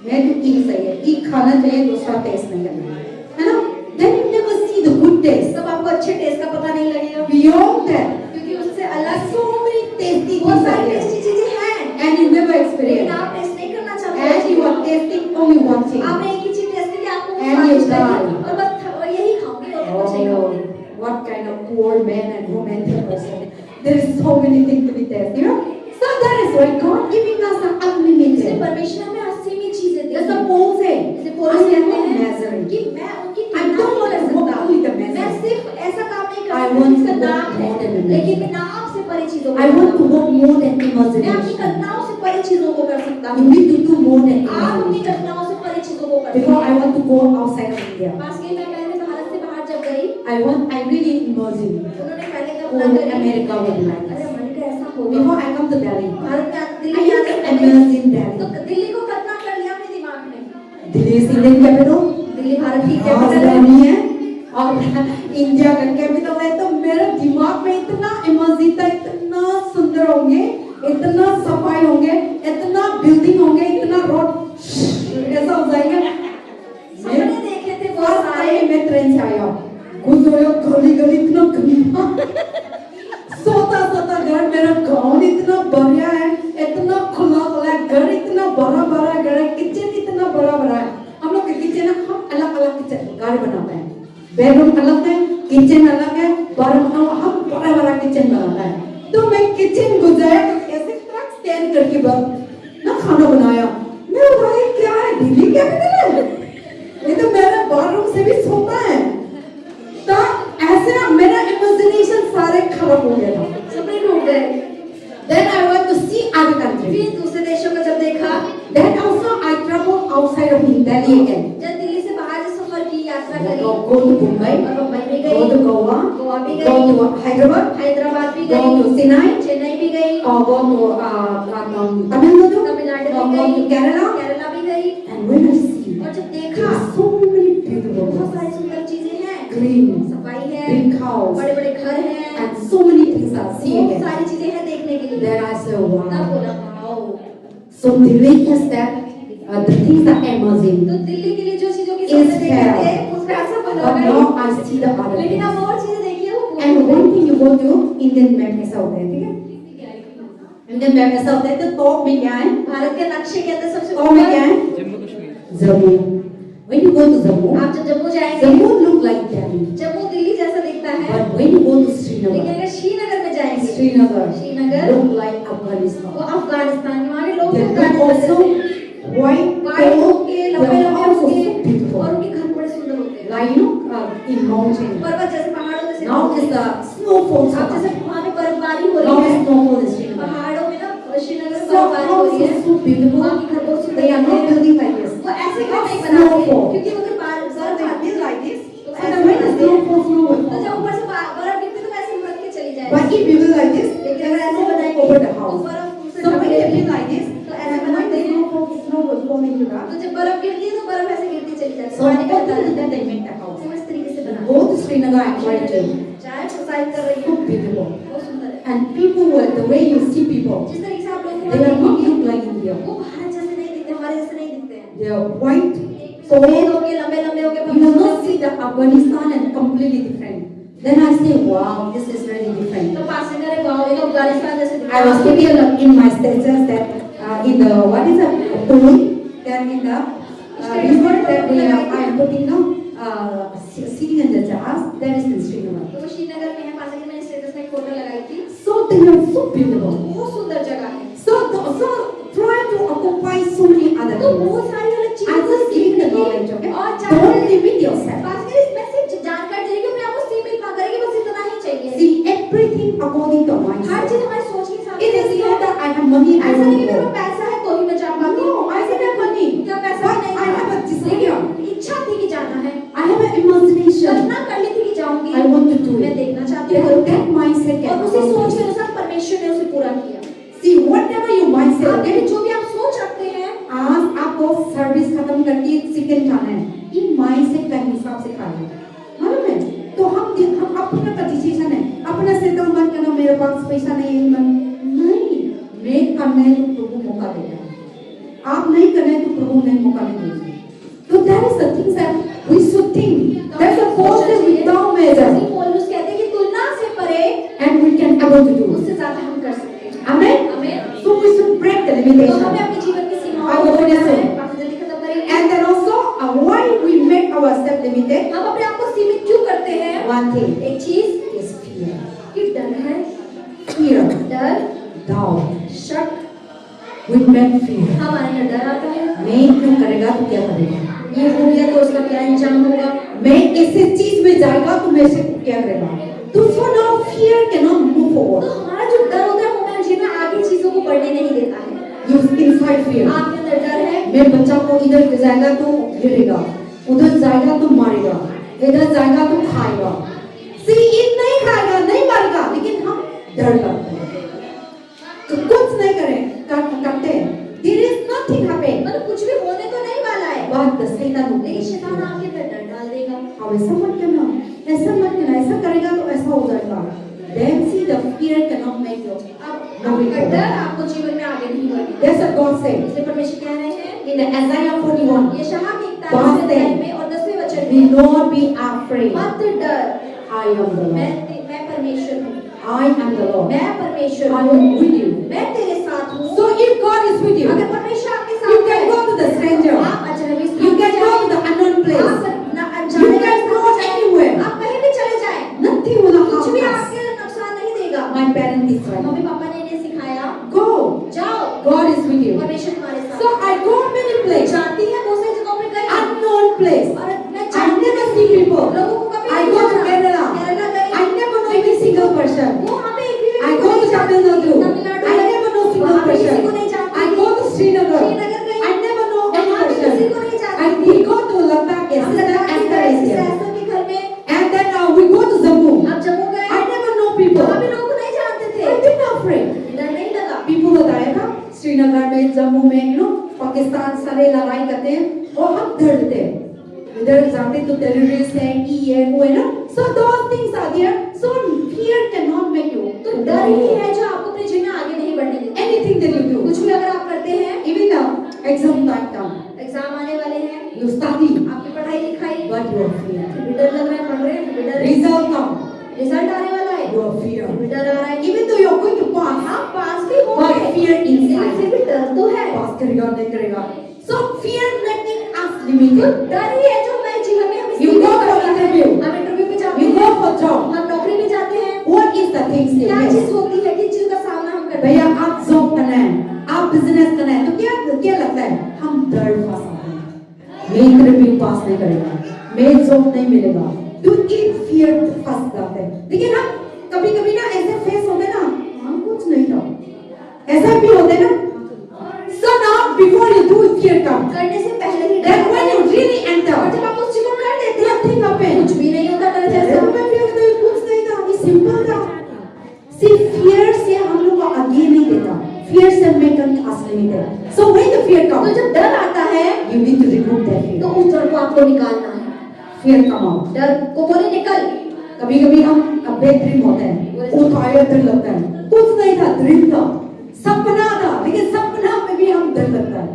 मैं तो ई सही है, ई खाना चाहिए, दूसरा टेस्ट नहीं करना है ना? Then you never see the good taste. तब आपको अच्छे टेस्ट का पता नहीं लगेगा, Beyond that, क्योंकि उससे अलग so many tasty बहुत things are सारी there, टेस्टी चीजें हैं, and you never लेकिन experience. आप टेस्ट नहीं करना And चाहते। you are tasting only one thing. आपने एक ही चीज टेस्ट की, आपको वो And you स्वादिष्ट लगी, die. और बस यही खाऊंगी और कुछ नहीं Oh, खाऊंगी। what kind of poor man and woman that person. There is so many things to be tested, you know. So that is why God giving us an इसलिए unlimited. परमेश्वर हमें असीमित चीजें दी That's है। what Paul said. जैसे I पौलुस am कहते not हैं measuring. कि मैं उनकी I तुलना don't नहीं want कर to walk सकता। only the मैं message. सिर्फ ऐसा काम नहीं कर I सकता want जिसका to नाम walk है, more than the लेकिन message. मैं नाम से परे चीजों को I want to करता walk more than हूँ। मैं अपनी imagination. कल्पनाओं से परे चीजों को कर सकता You हूँ। need to do more than आप अपनी imagination. कल्पनाओं से परे चीजों को करते Because I हैं। want to go outside of India. पास के मैं पहले भारत से बाहर जब गई, I really imagine. उन्होंने पहले Oh, कल्पना करी, America would be like अरे this. अमेरिका ऐसा होगा। Before I come to Delhi, Bharat में I दिल्ली used आने to से पहले imagine तो Delhi. दिल्ली को कल्पना कर लिया अपने दिमाग में। Delhi is Indian capital. Delhi Bharat की हाँ, कैपिटल है। राजधानी है और इंडिया का कैपिटल है, तो मेरे दिमाग में इतना इमेजिन था, इतना सुंदर होंगे, इतना सफाई होंगे, इतना बिल्डिंग होंगे, इतना रोड ऐसा हो जाएगा। सपने देखे थे बहुत फर्स्ट सारे। टाइम मैं ट्रेन से आया, गुजरो गली गली इतना गंदा, सोता घर, मेरा गाँव इतना बढ़िया है, इतना खुला खुला है, घर इतना बड़ा बड़ा घर है, किचन इतना बड़ा बड़ा है। हम लोग के किचन है, हम अलग अलग किचन घर बनाते हैं, बेडरूम अलग है, किचन अलग है, बाथरूम हम बड़ा बड़ा किचन बनाता है। तो मैं किचन गुजरा ऐसे ट्रक स्टैंड करके बस ना खाना बनाया। मैं बोला ये क्या है, दिल्ली कैपिटल है, ये तो मेरा बाथरूम से भी छोटा है। तो ऐसे ना मेरा इमेजिनेशन सारे खराब हो गया था। सपने टूट गए। Then I went to see other countries. फिर दूसरे देशों को जब देखा, Then also I traveled outside of Delhi again. जब दिल्ली से बाहर जो सफर की यात्रा I करी, go to Mumbai, और मुंबई भी go गई, to Goa, गोवा भी go गई, to Hyderabad, हैदराबाद भी go गई, to Chennai, चेन्नई भी गई, or go to Tamil Nadu, Tamil Nadu or भी go गई, to Kerala. केरला भी गई। And when I see, और जब there देखा are so many beautiful बहुत places, सारी सुंदर चीजें हैं, green, सफाई है, big house, बड़े बड़े घर हैं, and so many things are बहुत seeing it. सारी चीजें हैं देखने के लिए। Then I say, तब wow. बोला wow. So Delhi is that the things are amazing. तो दिल्ली के लिए जो चीजों की Is सपने देखे fair. थे उसमें ऐसा बना But गई, now I see the other लेकिन अब things. और चीजें देखिए वो बहुत And one thing you go to Indian map ऐसा होता है, ठीक है? Indian map ऐसा होता है, तो top में क्या है? भारत के नक्शे के अंदर सबसे top में क्या है? Jammu Kashmir. Jammu. When you go to Jammu, आप जब जम्मू जाएंगे, Jammu look like Delhi. Jammu Delhi जैसा दिखता है, But when you go to लेकिन Srinagar, अगर श्रीनगर में जाएंगे, Srinagar, Srinagar Srinagar look like Afghanistan. वो अफगानिस्तान के वहाँ के लोग They भी look also Afghanistan white, white tall, होके लंबे their लंबे house होके is so beautiful. और उनके घर बड़े सुंदर होते हैं Like in mountain. पर्वत जैसे पहाड़ों जैसे Now is the snowfall अब जैसे time. वहाँ पे बर्फबारी हो Now रही is है snowfall is Srinagar. पहाड़ों में ना श्रीनगर में So बर्फबारी हो house रही है is so beautiful. वहाँ के घर बहुत सुंदर They are not होते हैं building like this. वो ऐसे घर नहीं Snowfall. बनाते क्योंकि वो बर्फ So they आती build है like this. तो So ऐसे that when the बनाते हैं snowfall, snow will तो जब fall. ऊपर से बर्फ गिरती है तो वैसे मुड़क के चली जाएगी But if you build like this, लेकिन there अगर is ऐसे snow बनाएंगे over the तो house. बर्फ उनसे So when ढक you लेगी build like this, तो ऐसे and when बनाते the हैं snow will fall into that. तो जब बर्फ गिरती है तो बर्फ ऐसे गिरती चली जाती है So पानी बहता according to है that they make the house. तो इस तरीके से बनाते Go to Srinagar and try to. चाहे एक्सरसाइज कर रही So है beautiful. बहुत सुंदर है And people will, the way you see people, जिस तरीके से आप लोगों को they are not देखेंगे look like India. वो भारत जैसे नहीं दिखते हमारे जैसे नहीं दिखते हैं They are white, सफेद tall. हो गए लंबे लंबे हो गए You will not see the Afghanistan and completely different. Then I say, wow, this is really different. तो पास में करे वाओ ये तो अफगानिस्तान जैसे दिखता I was putting in my status that in the what is that pool, then in the river that they are, I am putting now sitting in the jars. That is in Srinagar. तो वो श्रीनगर में है पास में मैंने status में एक photo लगाई थी So they are so beautiful. बहुत सुंदर जगह है So try to occupy so many other तो things. बहुत सारी अलग I चीजें just giving the knowledge, okay? और Don't जानकारी limit yourself. पास में इसमें सिर्फ जानकारी देगी अपने आप को सीमित ना करेगी बस इतना ही चाहिए See everything according to her mindset. चीज हमारी सोच के साथ It is not that I have money, I ऐसा don't नहीं कि मेरे go. पास पैसा है तो ही मैं जा पाती हूँ No, I don't have money. क्या पैसा But नहीं I have a था desire. इच्छा थी कि जाना है I have an imagination. कल्पना कर ली थी कि जाऊंगी I want to do मैं it. देखना चाहती हूँ Then that mindset और can उसी सोच accomplish. के अनुसार परमेश्वर ने उसे पूरा किया See whatever your mindset, आपके okay? जो भी आप सोच रखते हैं आज आपको सर्विस खत्म करके चिकन खाना है ये माइंडसेट का हिसाब से खाइए मालूम है तो हम अपना का डिसीजन है अपना से तो मन करना मेरे पास पैसा नहीं है मन नहीं मैं करना है तो प्रभु मौका देगा आप नहीं करना है तो प्रभु नहीं मौका नहीं देगा तो that is the things that we should think that's a positive without measure जैसे पौलुस कहते हैं कि तुलना से परे and we can able to do उससे ज्यादा हम कर सकते हैं amen आमीन so we should break the तो limitation हमें अपने जीवन की I सीमाओं will को finish तोड़ना है soon. काफी जल्दी खत्म करेंगे and then also why we make ourselves limited हम अपने आप को सीमित क्यों करते हैं one thing एक चीज is fear कि डर है fear डर doubt शक we make fear हमारे अंदर डर आता है मैं क्यों करेगा तो क्या करेगा ये हो गया तो उसका क्या अंजाम होगा मैं ऐसे चीज में जाएगा तो मैं से क्या करेगा तो so now fear cannot move तो forward हमारा जो डर होता है वो हमें जीवन में आगे चीजों को बढ़ने नहीं देता है you inside fear आपके अंदर डर है मैं बच्चा को इधर ले जाएगा तो गिरेगा उधर जाएगा तो मारेगा इधर जाएगा तो खाएगा सी इन नहीं खाएगा नहीं मारेगा लेकिन हम डर लगते हैं तो कुछ नहीं करें करते हैं there is nothing happen मतलब कुछ भी होने तो नहीं वाला है but the Satan will लेकिन शैतान आपके अंदर डर डाल देगा अब ऐसा मत करना ऐसा करेगा तो ऐसा हो जाएगा then see the fear cannot make you अब no आपका डर will आपको जीवन में आगे नहीं बढ़ेगा that's what God said इसलिए परमेश्वर कह रहे हैं in the Isaiah 41 यशायाह के 41वें बात है। अध्याय में और 10वें वचन do में not be afraid मत डर I am the मैं Lord मैं परमेश्वर हूँ I am the Lord मैं परमेश्वर I हूँ am with you मैं तेरे साथ हूँ so if God is with you अगर परमेश्वर आपके you साथ can है go to the stranger आप अजनबी स्थान you पे can go to जाएं, the unknown place आप ना you अनजाने can रास्ते go पे जाएं, anywhere आप कहीं भी चले जाएं nothing will कुछ भी harm us आपके नुकसान नहीं देगा my parents is right mummy papa ने इन्हें सिखाया go जाओ God is with you परमेश्वर तुम्हारे साथ so I go many places जानती है बहुत सारी जगहों पे गई unknown place और मैं I जानती never हूँ see people लोगों को कभी I नहीं go to जाना। Kerala केरला गई I never know any single person वो वहाँ पे एक भी I व्यक्ति go को to नहीं जानती। Tamil Nadu तमिलनाडु I गई, never know single वहाँ पे किसी को person नहीं जानती। I go to Srinagar Srinagar गई, I never know any वहाँ पे किसी को person नहीं जानती। and we go to Ladakh हम sister लद्दाख Esther गए is सिस्टर here एस्टर के घर में and then we go to Jammu अब जम्मू गए I never know people वहाँ भी लोगों को नहीं जानते थे I did not afraid डर नहीं लगा people बताया था श्रीनगर में जम्मू में पाकिस्तान सारे लड़ाई करते हैं और हम डरते हैं इधर जाते तो टेररिस्ट है ये वो है ना so those things are there so fear cannot make you तो डर ही है जो आपको अपने जीवन में आगे नहीं बढ़ने देता anything that you do कुछ भी अगर आप करते हैं even now exam time come exam आने वाले हैं you study आपकी पढ़ाई लिखाई but you are fear फिर भी डर लग रहा है पढ़ रहे हैं फिर भी डर result come रिजल्ट आने वाला है you are fear फिर भी डर आ रहा है even though you are going to pass आप पास भी but होंगे fear लेकिन inside फिर भी डर तो है पास करेगा नहीं करेगा so fear making us तो limited डर ही है जो हमारे जीवन में हमें You सीमित go for करता है। interview. हम इंटरव्यू पे जाते you हैं go for job हम नौकरी में जाते हैं what is the things क्या that चीज होती है किस चीज का सामना हम नहीं करेगा, मेल जॉब नहीं मिलेगा। तो ये फियर फंस जाते हैं। देखिए ना, कभी कभी ना ऐसे फेस होते ना, हाँ कुछ नहीं था, ऐसा भी होते ना। So now before you do fear come, करने से पहले ही then when you really enter, और जब आप उस चीज को कर देते हैं nothing happen, कुछ भी नहीं होता डर जैसा। कुछ नहीं था, ये सिंपल था। सिर्फ फियर से हम लोग को आगे नहीं देता, फियर से हमें कहीं असली नहीं देता। So when the fear तो comes, जब डर आता है you need to remove that fear. तो उस डर को आपको निकालना है। Fear come out. डर को बोले निकल। कभी कभी हम बेड ड्रीम होते हैं, वो टायर डर लगता है, कुछ नहीं था, ड्रीम था, सपना था, लेकिन सपना में भी हम डर लगता है।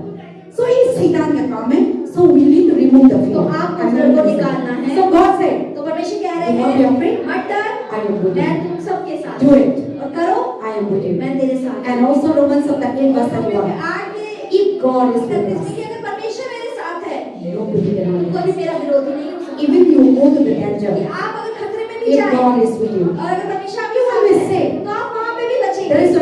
So ये शैतान का काम है। So we need to remove the fear. तो आप उस डर को निकालना है। So God said, तो परमेश्वर कह रहे Do not be हैं afraid. मत डर, I am with मैं you. तुम सबके साथ Do it. और करो, I am with you. मैं तेरे साथ। And also Romans chapter 8 verse 31. If God is with us, अगर परमेश्वर मेरे साथ है nobody can harm us. कोई भी मेरा विरोधी नहीं हो सकता। Even you go to the danger, कि आप अगर खतरे में भी if जाए God is with you. और अगर परमेश्वर आपके You साथ will है say, तो आप वहाँ पे भी There बचेंगे। is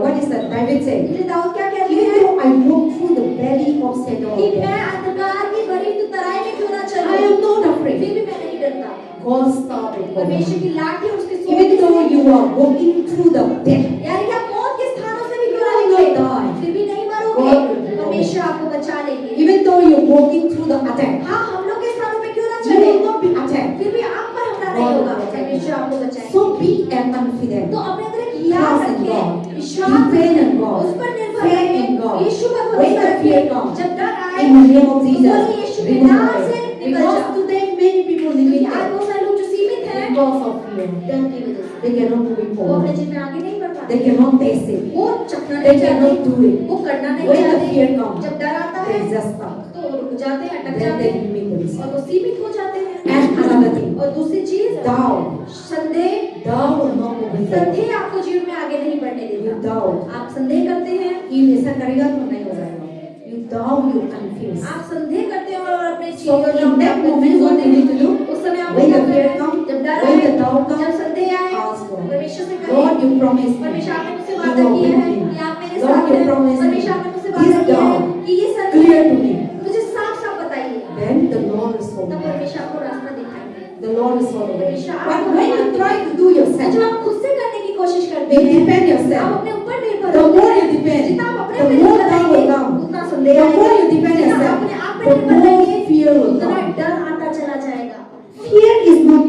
what is that? David said, इसलिए दाऊद क्या कहते even हैं though I walk through the valley of shadow कि of मैं death, अंधकार की भरी हुई तराई में क्यों ना I चलूं, am not फिर afraid. भी मैं नहीं डरता। God's staff is परमेश्वर with me. की लाठी और उसके Even सोने though से you are walking through the death, यानी कि आप मौत के स्थानों से भी क्यों ना You will निकले, not die. फिर भी नहीं God मरोगे, will deliver you. परमेश्वर आपको बचा लेंगे। even though you are walking through the attack, हाँ हम लोग के स्थानों पे क्यों ना you चले, will not be attacked. फिर भी आप पर हमला नहीं होगा, परमेश्वर आपको बचाएंगे। So be confident. तो अपने अंदर एक हियार Trust in रखें, God. विश्वास Depend on God. उस पर निर्भर Faith in रहें, God. यीशु पर When भरोसा the fear रखें। comes, जब डर आए in the name of तो Jesus, बोलिए यीशु के remove नाम से it. निकल Because जाओ। today many people living आज there बहुत सारे लोग जो सीमित हैं because of fear. डर की वजह से, They cannot move वो अपने forward. जीवन में आगे नहीं बढ़ पाते, They cannot taste it. वो चखना They नहीं cannot चाहते, do it. वो करना नहीं When the चाहते। fear comes, जब डर आता they है just stop. तो वो रुक जाते हैं, अटक Then जाते they हैं remain themselves. और वो सीमित हो जाते हैं। And another thing, और दूसरी चीज doubt. संदेह, Doubt will not move forward. संदेह आपको जीवन में आगे नहीं बढ़ने You देता। doubt. आप संदेह करते हैं, ये ऐसा करेगा तो नहीं हो जाएगा. You doubt, you confuse. आप संदेह करते हैं और अपने So in चीजों में that आप moment, confuse what होते you need to हैं। do? उस समय आप When क्या the fear करें? comes, जब डर when आए, the doubt comes, जब संदेह आए, ask God. परमेश्वर से कहें, Lord, you promised me. परमेश्वर आपने मुझसे You वादा are किया with है me. कि आप मेरे Lord, साथ you हैं। promised me. परमेश्वर आपने मुझसे This वादा किया है doubt, कि ये clear संदेह to me. मुझे साफ साफ बताइए। Then the Lord is for तब me. परमेश्वर आपको रास्ता दिखाएंगे। The Lord is for the way. But when you try to do तो yourself, जब आप खुद से करने की कोशिश करते you हैं, depend आप yourself. अपने ऊपर निर्भर The होते more हैं। you depend, जितना आप अपने the पे more निर्भर doubt will रहेंगे, come. उतना संदेह The आएगा। more you depend जितना yourself, अपने आप पे the निर्भर more रहेंगे, fear will उतना come. डर आता चला जाएगा। Fear is not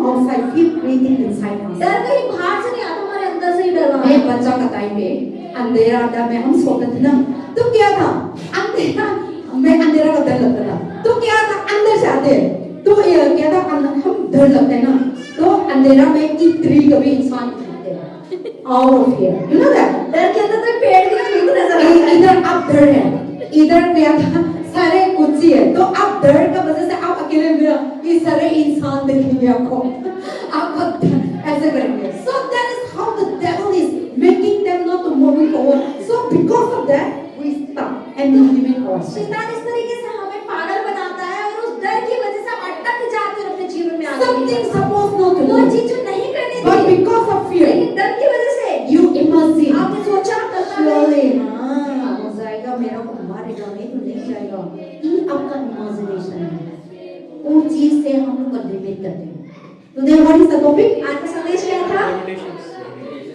outside. Fear creating inside us. डर कहीं बाहर से नहीं आता, हमारे अंदर से ही डर मैं आता है। बच्चा का टाइम पे अंधेरा था, मैं हम सोते थे ना, तो क्या था अंधेरा, मैं अंधेरा का डर लगता था, तो क्या था अंदर से आते, तो ये क्या था हम डर लगते हैं ना, तो अंधेरा में एक ट्री कभी इंसान दिखते हैं, out of fear, you know that? डर के अंदर तो पेड़ भी खुद नजर आता है। इधर आप डर है, इधर क्या था सारे कुर्सी है, तो आप डर का वजह से आप अकेले मेरा ये सारे इंसान देखेंगे आपको, आप ऐसे करेंगे. So that is how the devil is making them not to move forward. So because of that we stop and we remain ourselves. शैतान इस तरीके से हमें पागल बनाता है और उस डर की वजह से हम अटक जाते हैं और अपने जीवन में आगे नहीं Something बढ़ते। supposed not to वो do, चीज जो नहीं करनी but थी, because of fear लेकिन डर की वजह से you imagine. आपने सोचा करता है। Surely हाँ हो जाएगा, मेरा को मारेगा, नहीं तो नहीं जाएगा. ये आपका imagination है. वो चीज से हम लोग लिमिट करते हैं. Today what is the topic? आज का संदेश क्या था?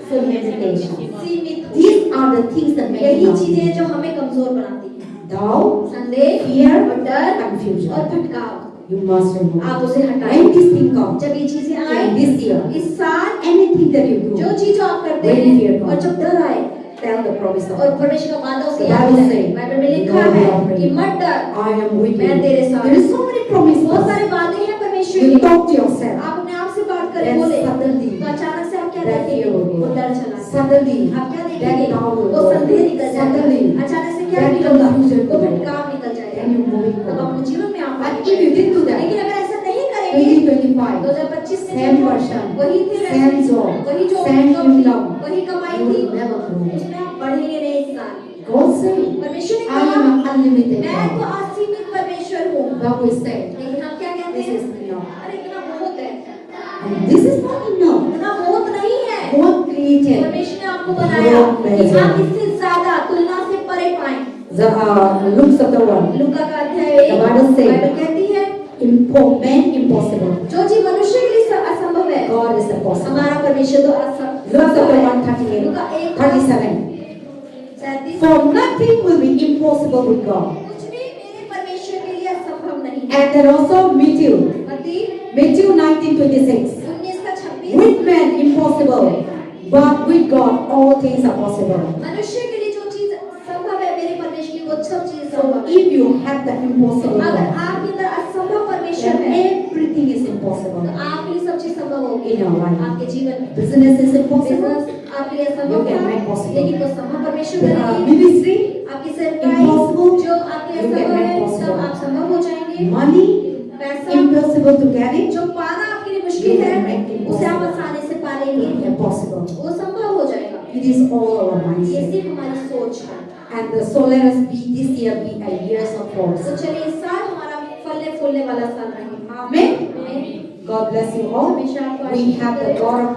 So meditation. सीमित हो। These are the things that make यही us चीजें जो हमें कमजोर बनाती हैं। doubt, संदेह, fear, और डर, confusion. और भटकाव। You must remove. आप उसे हटाएं। When this thing comes, जब ये चीजें आए in this year, इस साल, anything that you do, जो चीज आप करते When fear हैं comes, और जब डर आए tell the promise of और God. परमेश्वर का वादा उसे The याद Bible दिलाएं। says, बाइबल में लिखा "Lord, है I am कि with मत डर, I am with मैं you." तेरे साथ There is so many promises. बहुत सारे वादे हैं परमेश्वर You के। talk to yourself. आप अपने आप से बात करें, Then बोले suddenly, तो अचानक से आप क्या that देखेंगे? fear will go. वो डर चला जाएगा। Suddenly, आप क्या that देखेंगे? doubt will वो go. संदेह निकल Suddenly, जाएगा। अचानक से क्या that फील होगा? confusion वो will go. भटकाव निकल जाएगा। Then you move it तब forward. अपने जीवन में आप But आगे if you didn't do that, लेकिन अगर ऐसा नहीं करेंगे 2025, 2025 में same जो person, वही थे वैसे, same job, वही जो same job थी, income, वही कमाई you थी, will never grow. उसमें आप बढ़ेंगे नहीं इस साल। God said, परमेश्वर ने I कहा am an unlimited मैं तो God. असीमित परमेश्वर हूँ। But we said, लेकिन हम क्या कहते this हैं? is enough. अरे इतना बहुत है, And this is not enough. इतना बहुत नहीं है। God created परमेश्वर ने आपको बनाया कि आप इससे ज्यादा तुलना से परे पाएं। Luke chapter 1. लूका का अध्याय The Bible says- बाइबल कहती है Man impossible. जो चीज मनुष्य के लिए असंभव है God is the possible. हमारा परमेश्वर तो Luke chapter 1, 38, Luka 1 37. 37 For nothing will be impossible with God. कुछ भी मेरे परमेश्वर के लिए असंभव नहीं है And then also Matthew मत्ती 19:26. 19 का 26 With man impossible, but with God all things are possible. मनुष्य के लिए जो चीज संभव है मेरे परमेश्वर के लिए वो सब चीज So संभव है if you have the impossible अगर God, आपके अंदर असंभव परमेश्वर then है everything is तो impossible. आपके लिए सब चीज संभव होगी In your life. आपके जीवन में Business is impossible. बिजनेस आपके लिए You असंभव can था make possible. लेकिन वो संभव परमेश्वर करेगी Ministry आपकी सेवकाई impossible. जो आपके You can असंभव make है possible. सब आप संभव हो जाएंगे money पैसा impossible to get it. जो पाना आपके लिए मुश्किल You can है make it उसे आप possible. आसानी से पा लेंगे Impossible. वो संभव हो जाएगा It is all our ये mindset. सिर्फ हमारी सोच है And so let us be this year be a years of तो force. चलिए इस साल हमारा फलने फूलने वाला साल रहे Amen. आमीन। God bless you all. हमेशा आपको We Ashish have the they. God of